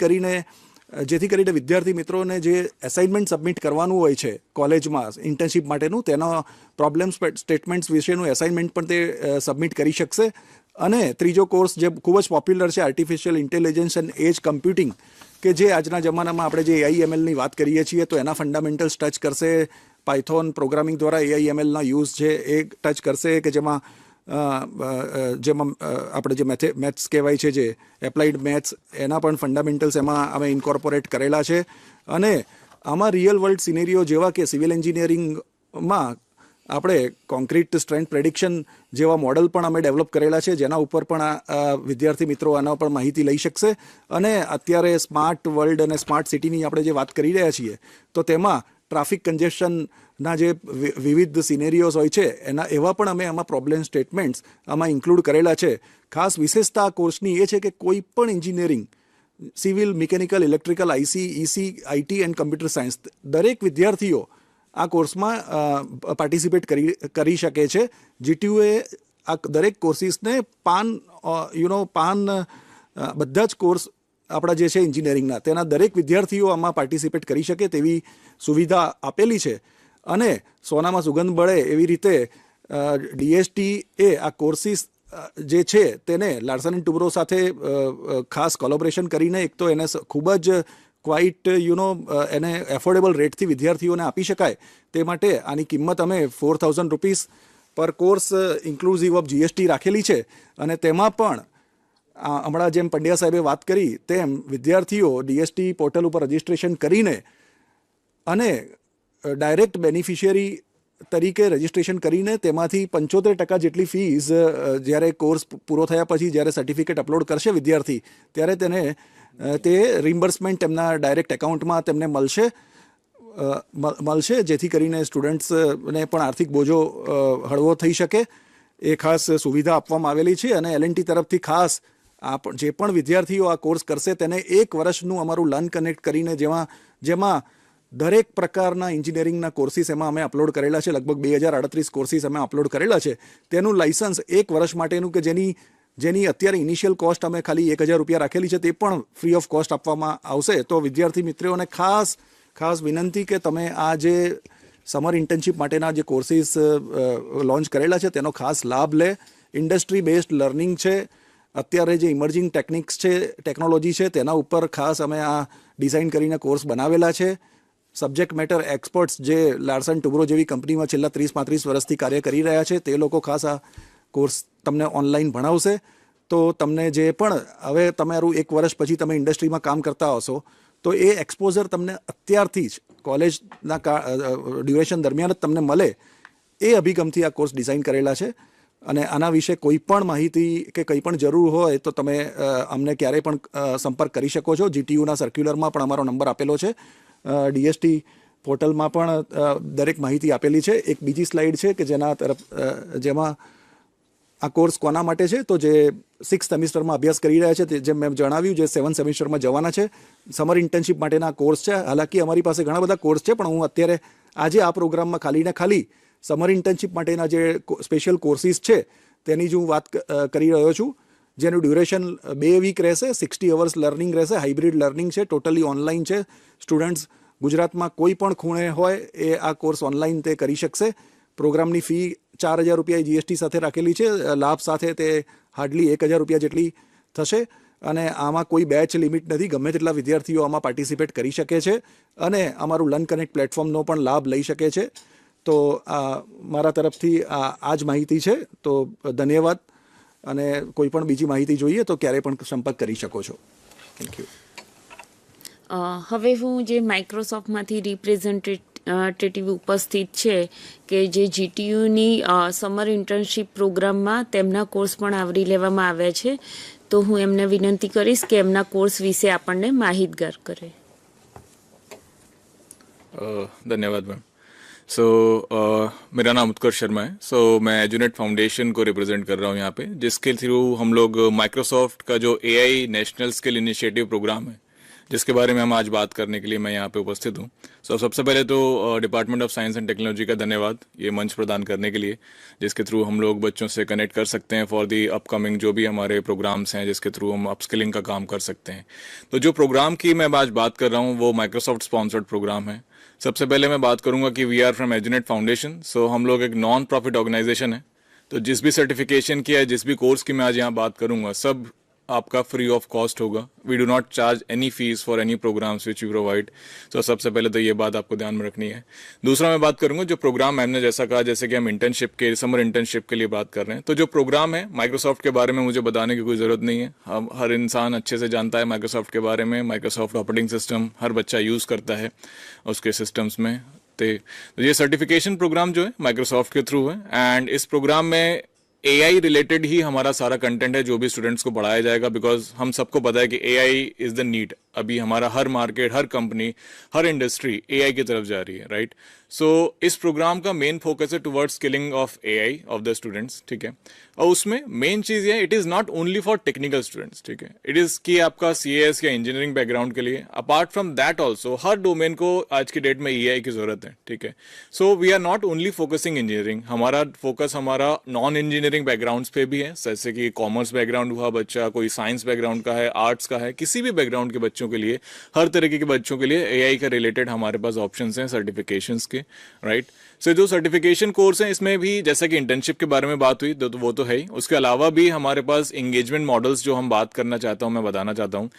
કરીને વિદ્યાર્થી મિત્રોને જે એસાઇનમેન્ટ સબમિટ કરવાનું હોય છે કોલેજમાં ઇન્ટર્નશિપ માટેનું, તેનો પ્રોબ્લેમ સ્ટેટમેન્ટ્સ વિશેનું એસાઇનમેન્ટ પણ તે સબમિટ કરી શકશે. અને ત્રીજો કોર્સ જે ખૂબ જ પોપ્યુલર છે, artificial intelligence and edge computing, કે જે આજના જમાનામાં આપણે જે AIMLની વાત કરીએ છીએ તો એના ફંડામેન્ટલ્સ ટચ કરશે. પાયથોન પ્રોગ્રામિંગ દ્વારા AIMLના યુઝ છે એ ટચ કરશે, કે જેમાં આપણે જે મેથ્સ કહેવાય છે, જે એપ્લાઇડ મેથ્સ, એના પણ ફંડામેન્ટલ્સ એમાં અમે ઇન્કોર્પોરેટ કરેલા છે. અને આમાં રિયલ વર્લ્ડ સિનેરિયો જેવા કે સિવિલ એન્જિનિયરિંગમાં આપણે કોન્ક્રીટ સ્ટ્રેન્થ પ્રેડિક્શન જેવા મોડલ પણ અમે ડેવલપ કરેલા છે, જેના ઉપર પણ આ વિદ્યાર્થી મિત્રો આના પર માહિતી લઈ શકશે. અને અત્યારે સ્માર્ટ વર્લ્ડ અને સ્માર્ટ સિટીની આપણે જે વાત કરી રહ્યા છીએ તો તેમાં ટ્રાફિક કન્જેશનના જે વિવિધ સિનેરિયોઝ હોય છે એવા પણ અમે આમાં પ્રોબ્લેમ સ્ટેટમેન્ટ્સ આમાં ઇન્ક્લુડ કરેલા છે. ખાસ વિશેષતા આ કોર્સની એ છે કે કોઈ પણ engineering, civil, mechanical, electrical, IC, EC, IT and computer science, દરેક વિદ્યાર્થીઓ આ કોર્સમાં પાર્ટિસિપેટ કરી શકે છે. GTUએ આ દરેક કોર્સિસને બધા જ કોર્સ આપણા જે છે એન્જિનિયરિંગના, તેના દરેક વિદ્યાર્થીઓ આમાં પાર્ટિસિપેટ કરી શકે તેવી સુવિધા આપેલી છે. અને સોનામાં સુગંધ બળે એવી રીતે DST એ આ કોર્સિસ જે છે તેને લાર્સન એન્ડ ટુબ્રો સાથે ખાસ કોલેબોરેશન કરીને એક તો એને ખૂબ જ ક્વાઇટ એને એફોર્ડેબલ રેટથી વિદ્યાર્થીઓને આપી શકાય તે માટે આની કિંમત અમે 4,000 રૂપીસ પર કોર્સ ઇન્ક્લુઝિવ ઓફ GST રાખેલી છે. અને તેમાં પણ હમણાં જેમ પંડ્યા સાહેબે વાત કરી તેમ વિદ્યાર્થીઓ DST પોર્ટલ ઉપર રજિસ્ટ્રેશન કરીને અને ડાયરેક્ટ બેનિફિશિયરી તરીકે રજિસ્ટ્રેશન કરીને તેમાંથી 75% જેટલી ફીસ જ્યારે કોર્સ પૂરો થયા પછી જ્યારે સર્ટિફિકેટ અપલોડ કરશે વિદ્યાર્થી, ત્યારે તેને તે રિમ્બર્સમેન્ટ તેમના ડાયરેક્ટ એકાઉન્ટમાં તેમને મળશે, જેથી કરીને સ્ટુડન્ટ્સને પણ આર્થિક બોજો હળવો થઈ શકે. એ ખાસ સુવિધા આપવામાં આવેલી છે. અને L&T તરફથી ખાસ જે પણ વિદ્યાર્થીઓ આ કોર્સ કરશે તેને 1 વર્ષનું અમારું લર્ન કનેક્ટ કરીને જેમાં દરેક પ્રકારના એન્જિનિયરિંગના કોર્સિસ એમાં અમે અપલોડ કરેલા છે. લગભગ 2038 કોર્સિસ અમે અપલોડ કરેલા છે. તેનું લાઇસન્સ 1 વર્ષ માટેનું કે જેની અત્યારે ઇનિશિયલ કોસ્ટ અમે ખાલી 1,000 રૂપિયા રાખેલી છે તે પણ ફ્રી ઓફ કોસ્ટ આપવામાં આવશે. તો વિદ્યાર્થી મિત્રોને ખાસ વિનંતી કે તમે આ જે સમર ઇન્ટર્નશિપ માટેના જે કોર્સિસ લોન્ચ કરેલા છે તેનો ખાસ લાભ લે. ઇન્ડસ્ટ્રી બેઝડ લર્નિંગ છે. અત્યારે જે ઇમર્જિંગ ટેકનોલોજી છે તેના ઉપર ખાસ અમે આ ડિઝાઇન કરીને કોર્સ બનાવેલા છે. સબ્જેક્ટ મેટર એક્સપર્ટ્સ જે લાર્સન ટુબ્રો જેવી કંપનીમાં છેલ્લા 30-35 વર્ષથી કાર્ય કરી રહ્યા છે તે લોકો ખાસ આ કોર્સ તમને ઓનલાઈન ભણાવશે. તો તમને જે પણ હવે તમારું 1 વર્ષ પછી તમે ઇન્ડસ્ટ્રીમાં કામ કરતા હશો તો એ એક્સપોઝર તમને અત્યારથી જ કોલેજના ડ્યુરેશન દરમિયાન જ તમને મળે એ અભિગમથી આ કોર્સ ડિઝાઇન કરેલા છે. અને આના વિશે કોઈ પણ માહિતી કે કંઈ પણ જરૂર હોય તો તમે અમને ક્યારેય પણ સંપર્ક કરી શકો છો. GTUના સર્ક્યુલરમાં પણ અમારો નંબર આપેલો છે. DST પોર્ટલમાં પણ દરેક માહિતી આપેલી છે. એક બીજી સ્લાઇડ છે કે જેમાં આ કોર્સ કોના માટે છે, તો જે 6th સેમિસ્ટરમાં અભ્યાસ કરી રહ્યા છે, જેમ મેં જણાવ્યું, જે 7th સેમિસ્ટરમાં જવાના છે, સમર ઇન્ટર્નશિપ માટેના કોર્સ છે. હાલાકી અમારી પાસે ઘણા બધા કોર્સ છે, પણ હું અત્યારે આજે આ પ્રોગ્રામમાં ખાલી સમર ઇન્ટર્નશિપ માટેના જે સ્પેશિયલ કોર્સિસ છે તેની જ હું વાત કરી રહ્યો છું, જેનું ડ્યુરેશન 2 વીક રહેશે. 60 અવર્સ લર્નિંગ રહેશે. હાઇબ્રિડ લર્નિંગ છે. ટોટલી ઓનલાઈન છે. સ્ટુડન્ટ્સ ગુજરાતમાં કોઈ પણ ખૂણે હોય એ આ કોર્સ ઓનલાઈન તે કરી શકશે. પ્રોગ્રામની ફી 4,000 રૂપિયા GST સાથે રાખેલી છે. લાભ સાથે તે હાર્ડલી 1,000 રૂપિયા જેટલી થશે. અને આમાં કોઈ બેચ લિમિટ નથી. ગમે તેટલા વિદ્યાર્થીઓ આમાં પાર્ટિસિપેટ કરી શકે છે અને અમારું લર્ન કનેક્ટ પ્લેટફોર્મનો પણ લાભ લઈ શકે છે. તો મારા તરફથી આ જ માહિતી છે. તો ધન્યવાદ. અને કોઈ પણ બીજી માહિતી જોઈએ તો ક્યારેય પણ સંપર્ક કરી શકો છો. Thank you. હવે હું જે માઇક્રોસોફ્ટમાંથી રિપ્રેઝેન્ટેટિવ ઉપસ્થિત છે કે જે GTUની સમર ઇન્ટર્નશિપ પ્રોગ્રામમાં તેમના કોર્સ પણ આવરી લેવામાં આવ્યા છે, તો હું એમને વિનંતી કરીશ કે એમના કોર્સ વિશે આપણને માહિતગાર કરે. ધન્યવાદ મેમ. सो मेरा नाम उत्कर्ष शर्मा है. मैं एजुनेट फाउंडेशन को रिप्रेजेंट कर रहा हूँ यहाँ पे, जिसके थ्रू हम लोग माइक्रोसॉफ्ट का जो AI national skill initiative program है, जिसके बारे में हम आज बात करने के लिए मैं यहाँ पे उपस्थित हूँ. सबसे पहले तो department of science and technology का धन्यवाद ये मंच प्रदान करने के लिए, जिसके थ्रू हम लोग बच्चों से कनेक्ट कर सकते हैं फॉर दी अपकमिंग जो भी हमारे प्रोग्राम्स हैं, जिसके थ्रू हम अपस्किलिंग का काम कर सकते हैं. तो जो प्रोग्राम की मैं आज बात कर रहा हूँ वो माइक्रोसॉफ्ट स्पॉन्सर्ड प्रोग्राम है. सबसे पहले मैं बात करूंगा कि वी आर फ्रॉम एजुनेट फाउंडेशन. हम लोग एक नॉन प्रॉफिट ऑर्गेनाइजेशन है. तो जिस भी सर्टिफिकेशन की है, जिस भी कोर्स की मैं आज यहाँ बात करूंगा, सब आपका फ्री ऑफ कॉस्ट होगा. We do not charge any fees for any programs which you provide. सबसे पहले तो ये बात आपको ध्यान में रखनी है. दूसरा मैं बात करूंगा जो प्रोग्राम मैंने जैसा कहा, जैसे कि हम इंटर्नशिप के समर इंटर्नशिप के लिए बात कर रहे हैं, तो जो प्रोग्राम है माइक्रोसॉफ्ट के बारे में मुझे बताने की कोई ज़रूरत नहीं है. हम हर इंसान अच्छे से जानता है माइक्रोसॉफ्ट के बारे में. माइक्रोसॉफ्ट ऑपरेटिंग सिस्टम हर बच्चा यूज़ करता है उसके सिस्टम्स में. तो ये सर्टिफिकेशन प्रोग्राम जो है माइक्रोसॉफ्ट के थ्रू है, एंड इस प्रोग्राम में AI रिलेटेड ही हमारा सारा कंटेंट है जो भी स्टूडेंट्स को पढ़ाया जाएगा. बिकॉज हम सबको पता है कि AI इज द नीड. अभी हमारा हर मार्केट, हर कंपनी, हर इंडस्ट्री AI की तरफ जा रही है, राइट. इस प्रोग्राम का मेन फोकस है towards skilling of AI of the students, ठीक है. और उसमें मेन चीज़ ये है, it is not only for technical students, ठीक है. इट इज़ कि आपका CS या इंजीनियरिंग बैकग्राउंड के लिए. Apart from that also her domain को आज की डेट में AI की ज़रूरत है, ठीक है. We are not only focusing engineering. हमारा फोकस हमारा नॉन इंजीनियरिंग बैकग्राउंड्स पे भी है, जैसे कि कॉमर्स बैकग्राउंड हुआ बच्चा, कोई साइंस बैकग्राउंड का है, आर्ट्स का है, किसी भी बैकग्राउंड के बच्चों के लिए, हर तरीके के बच्चों के लिए AI का रिलेटेड हमारे पास ऑप्शंस हैं सर्टिफिकेशंस के, राइट. जो सर्टिफिकेशन कोर्स हैं इसमें भी जैसे कि इंटर्नशिप के बारे में बात हुई, तो वो तो है ही. उसके अलावा भी हमारे पास एंगेजमेंट मॉडल्स जो हम बात करना चाहता हूँ, मैं बताना चाहता हूँ.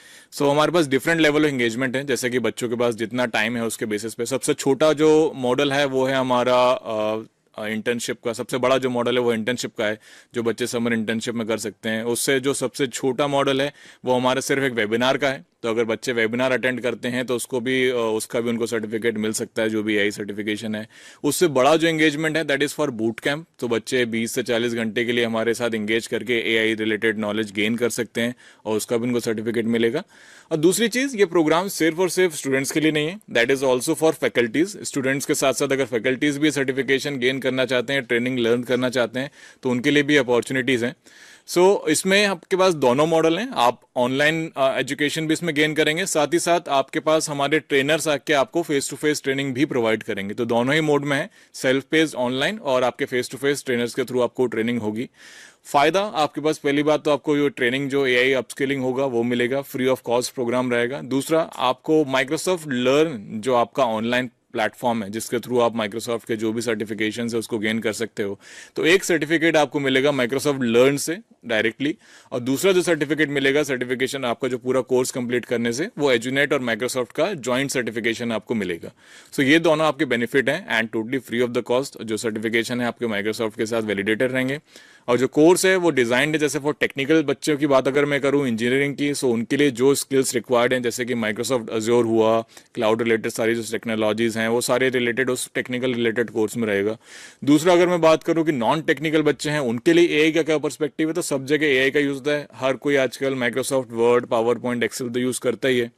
हमारे पास डिफरेंट लेवल ऑफ एंगेजमेंट है, जैसे कि बच्चों के पास जितना टाइम है उसके बेसिस पे. सबसे छोटा जो मॉडल है वो है हमारा इंटर्नशिप का. सबसे बड़ा जो मॉडल है वो इंटर्नशिप का है, जो बच्चे समर इंटर्नशिप में कर सकते हैं. उससे जो सबसे छोटा मॉडल है वो हमारा सिर्फ एक वेबिनार का है. तो अगर बच्चे वेबिनार अटेंड करते हैं तो उसका भी उनको सर्टिफिकेट मिल सकता है, जो भी AI सर्टिफिकेशन है. उससे बड़ा जो एंगेजमेंट है that is for boot camp. तो बच्चे 20 से 40 घंटे के लिए हमारे साथ एंगेज करके AI रिलेटेड नॉलेज गेन कर सकते हैं और उसका भी उनको सर्टिफिकेट मिलेगा. और दूसरी चीज़, ये प्रोग्राम सिर्फ और सिर्फ स्टूडेंट्स के लिए नहीं है, that is also for faculties. Students के साथ साथ अगर फैकल्टीज़ भी सर्टिफिकेशन गेन करना चाहते हैं, ट्रेनिंग लर्न करना चाहते हैं, तो उनके लिए भी अपॉर्चुनिटीज़ हैं. इसमें आपके पास दोनों मॉडल हैं. आप ऑनलाइन एजुकेशन भी इसमें गेन करेंगे, साथ ही साथ आपके पास हमारे ट्रेनर्स आके आपको फेस टू फेस ट्रेनिंग भी प्रोवाइड करेंगे. तो दोनों ही मोड में है, सेल्फ पेस्ड ऑनलाइन और आपके फेस टू फेस ट्रेनर्स के थ्रू आपको ट्रेनिंग होगी. फायदा आपके पास, पहली बात तो आपको जो ट्रेनिंग जो AI अपस्किलिंग होगा वो मिलेगा, फ्री ऑफ कॉस्ट प्रोग्राम रहेगा. दूसरा, आपको माइक्रोसॉफ्ट लर्न जो आपका ऑनलाइन प्लेटफॉर्म है जिसके थ्रू आप माइक्रोसॉफ्ट के जो भी सर्टिफिकेशन है उसको गेन कर सकते हो. तो एक सर्टिफिकेट आपको मिलेगा माइक्रोसॉफ्ट लर्न से डायरेक्टली, और दूसरा जो सर्टिफिकेट मिलेगा सर्टिफिकेशन आपका जो पूरा कोर्स कंप्लीट करने से, वो एजुनेट और माइक्रोसॉफ्ट का जॉइंट सर्टिफिकेशन आपको मिलेगा. ये दोनों आपके बेनिफिट हैं and totally free of the cost. जो सर्टिफिकेशन है आपके माइक्रोसॉफ्ट के साथ वैलिडेटेड रहेंगे, और जो कोर्स है वो डिजाइंड है जैसे फॉर टेक्निकल बच्चों की बात अगर मैं करूँ इंजीनियरिंग की, उनके लिए जो स्किल्स रिक्वायर्ड हैं, जैसे कि माइक्रोसॉफ्ट अज्योर हुआ, क्लाउड रिलेटेड सारी जो टेक्नोलॉजीज हैं वो सारे रिलेटेड उस टेक्निकल रिलेटेड कोर्स में रहेगा. दूसरा, अगर मैं बात करूँ कि नॉन टेक्निकल बच्चे हैं उनके लिए AI का क्या पर्सपेक्टिव है, तो सब जगह AI का यूज होता है. हर कोई आजकल Microsoft Word, PowerPoint, Excel तो यूज करता ही है.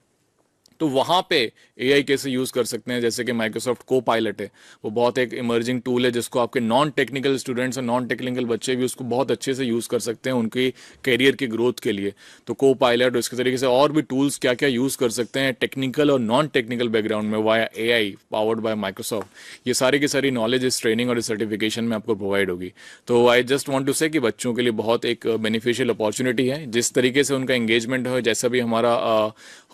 तो वहाँ पे AI कैसे यूज़ कर सकते हैं, जैसे कि माइक्रोसॉफ्ट को पायलट है, वो बहुत एक इमर्जिंग टूल है जिसको आपके नॉन टेक्निकल स्टूडेंट्स और नॉन टेक्निकल बच्चे भी उसको बहुत अच्छे से यूज़ कर सकते हैं उनकी कैरियर की ग्रोथ के लिए. तो को पायलट, उसके तरीके से और भी टूल्स क्या क्या यूज़ कर सकते हैं टेक्निकल और नॉन टेक्निकल बैकग्राउंड में via AI powered by Microsoft. ये सारी की सारी नॉलेज इस ट्रेनिंग और इस सर्टिफिकेशन में आपको प्रोवाइड होगी. तो आई जस्ट वॉन्ट टू से कि बच्चों के लिए बहुत एक बेनिफिशियल अपॉर्चुनिटी है. जिस तरीके से उनका एंगेजमेंट हो, जैसा भी हमारा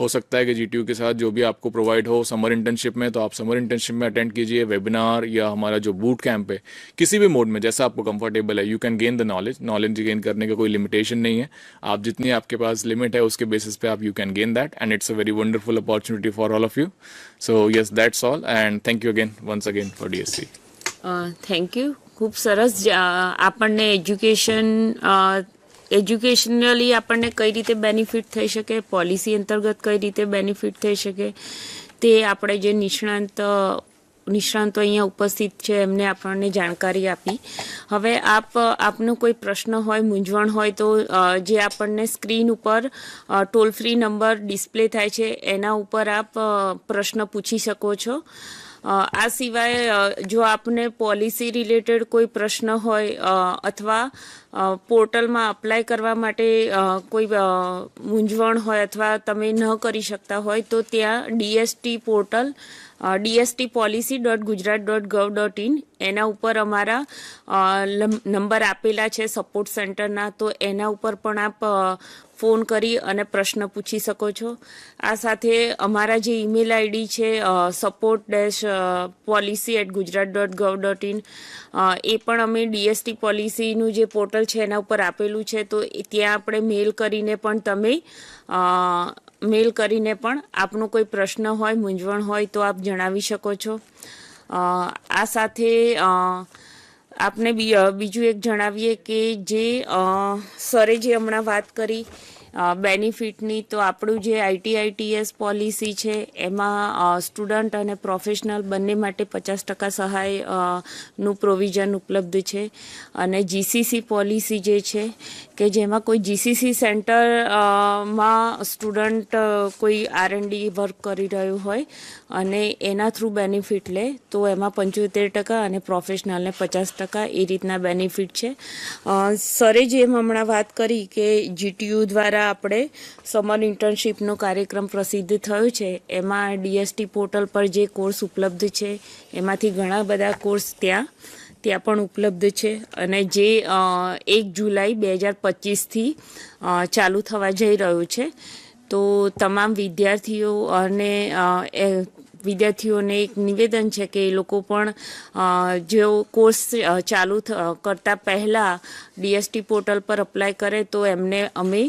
हो सकता है कि GTU के साथ जो भी आपको प्रोवाइड हो समर इंटर्नशिप में, तो आप समर इंटर्नशिप में अटेंड कीजिए, वेबिनार या हमारा जो बूट कैंप है, किसी भी मोड में जैसा आपको कंफर्टेबल है. You can gain the knowledge gain करने का कोई लिमिटेशन नहीं है. आप जितनी आपके पास लिमिट है उसके बेसिस पे आप you can gain that, and it's a very wonderful opportunity for all of you. Yes, that's all, and thank you again once again for DSC. Thank you. ખૂબ સરસ. આપણને એજ્યુકેશનલી આપણને કઈ રીતે બેનિફિટ થઈ શકે, પોલિસી અંતર્ગત કઈ રીતે બેનિફિટ થઈ શકે, તે આપણે જે નિષ્ણાંતો અહીંયા ઉપસ્થિત છે એમને આપણને જાણકારી આપી. હવે આપનો કોઈ પ્રશ્ન હોય, મૂંઝવણ હોય તો જે આપણને સ્ક્રીન ઉપર ટોલ ફ્રી નંબર ડિસ્પ્લે થાય છે એના ઉપર આપ પ્રશ્ન પૂછી શકો છો. આ સિવાય જો આપને પોલિસી રિલેટેડ કોઈ પ્રશ્ન હોય અથવા પોર્ટલમાં અપ્લાય કરવા માટે કોઈ મૂંઝવણ હોય અથવા તમે ન કરી શકતા હોય તો ત્યાં ડીએસટી પોર્ટલ dstpolicy.gujarat.gov.in એના ઉપર અમારા નંબર આપેલા છે સપોર્ટ સેન્ટરના, તો એના ઉપર પણ આપ ફોન કરી અને પ્રશ્ન પૂછી શકો છો. આ સાથે અમારા જે ઈમેલ આઈડી છે support-policy@gujarat.gov.in એ પણ અમે ડીએસટી પોલિસીનું જે પોર્ટલ છે એના ઉપર આપેલું છે, તો ત્યાં આપણે મેલ કરીને પણ આપનો કોઈ પ્રશ્ન હોય, મૂંઝવણ હોય તો આપ જણાવી શકો છો. આ સાથે આપને બીજું એક જણાવીએ કે જે સરે જે હમણાં વાત કરી બેનિફિટની, તો આપણું જે ITITS પોલિસી છે એમાં સ્ટુડન્ટ અને પ્રોફેશનલ બંને માટે 50% સહાય નું પ્રોવિઝન ઉપલબ્ધ છે. અને GCC પોલિસી જે છે કે જેમાં કોઈ GCC સેન્ટરમાં સ્ટુડન્ટ કોઈ R&D વર્ક કરી રહ્યું હોય અને એના થ્રુ બેનિફિટ લે તો એમાં 75% અને પ્રોફેશનલને 50% એ રીતના બેનિફિટ છે. સરે જેમ હમણાં વાત કરી કે GTU દ્વારા આપણે સમર ઇન્ટર્નશીપનો કાર્યક્રમ પ્રસિદ્ધ થયો છે, એમાં DST પોર્ટલ પર જે કોર્સ ઉપલબ્ધ છે એમાંથી ઘણા બધા કોર્સ ત્યાં પણ ઉપલબ્ધ છે. અને જે 1 જુલાઈ 2025થી ચાલુ થવા જઈ રહ્યું છે, તો તમામ વિદ્યાર્થીઓને એક નિવેદન છે કે એ લોકો પણ જો કોર્સ ચાલુ કરતા પહેલાં DST પોર્ટલ પર અપ્લાય કરે તો અમે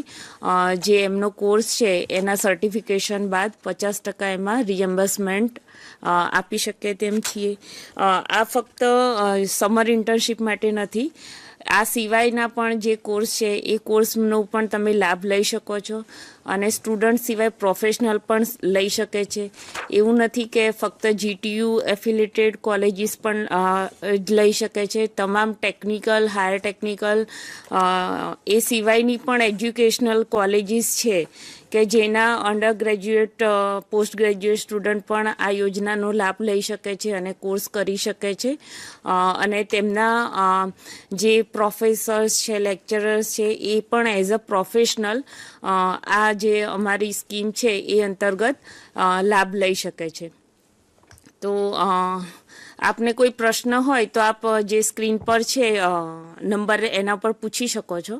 જે એમનો કોર્સ છે એના સર્ટિફિકેશન બાદ 50% એમાં રિએમ્બર્સમેન્ટ આપી શકીએ તેમ છીએ. આ ફક્ત સમર ઇન્ટર્નશીપ માટે નથી, આ સિવાયના પણ જે કોર્સ છે એ કોર્સનો પણ તમે લાભ લઈ શકો છો. અને સ્ટુડન્ટ સિવાય પ્રોફેશનલ પણ લઈ શકે છે. એવું નથી કે ફક્ત GTU એફિલિએટેડ કોલેજીસ પણ લઈ શકે છે. તમામ ટેકનિકલ, હાયર ટેકનિકલ એ સિવાયની પણ એજ્યુકેશનલ કોલેજીસ છે કે જેના under graduate, post graduate student પણ આ યોજનાનો લાભ લઈ શકે છે અને કોર્સ કરી શકે છે. અને તેમના જે પ્રોફેસર્સ છે, લેક્ચરર્સ છે, એ પણ એઝ અ પ્રોફેશનલ આ જે અમારી સ્કીમ છે એ અંતર્ગત લાભ લઈ શકે છે. તો આપને કોઈ પ્રશ્ન હોય તો આપ જે સ્ક્રીન પર છે નંબર એના પર પૂછી શકો છો.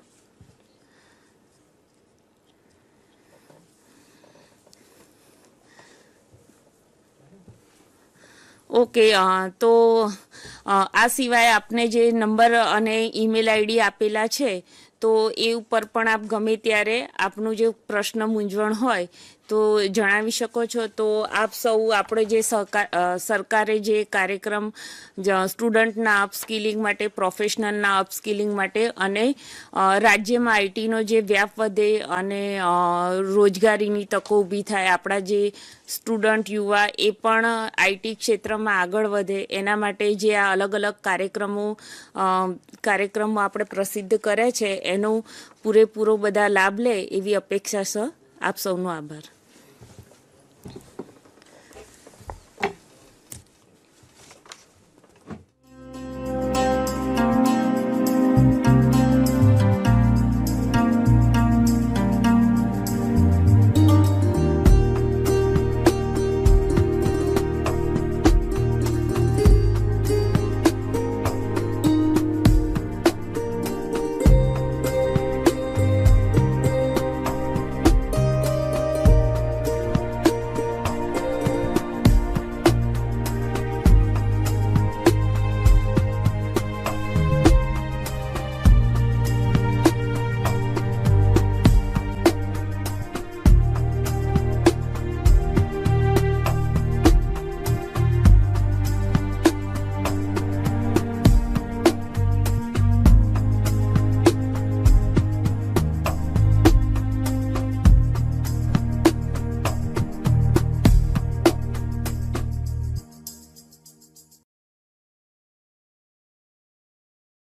ઓકે, તો આ સિવાય આપને જે નંબર અને ઈમેલ આઈડી આપેલા છે તો એ ઉપર પણ આપ ગમે ત્યારે આપનું જે પ્રશ્ન મૂંઝવણ હોય તો જણાવી શકો છો. તો આપ સૌ આપણે જે સરકારે જે કાર્યક્રમ સ્ટુડન્ટના અપસ્કિલિંગ માટે, પ્રોફેશનલના અપસ્કિલિંગ માટે અને રાજ્યમાં આઈટીનો જે વ્યાપ વધે અને રોજગારીની તકો ઊભી થાય, આપણા જે સ્ટુડન્ટ યુવા એ પણ આઈટી ક્ષેત્રમાં આગળ વધે, એના માટે જે આ અલગ અલગ કાર્યક્રમો આપણે પ્રસિદ્ધ કરે છે એનો પૂરેપૂરો બધા લાભ લે એવી અપેક્ષા છે. આપ સૌનો આભાર.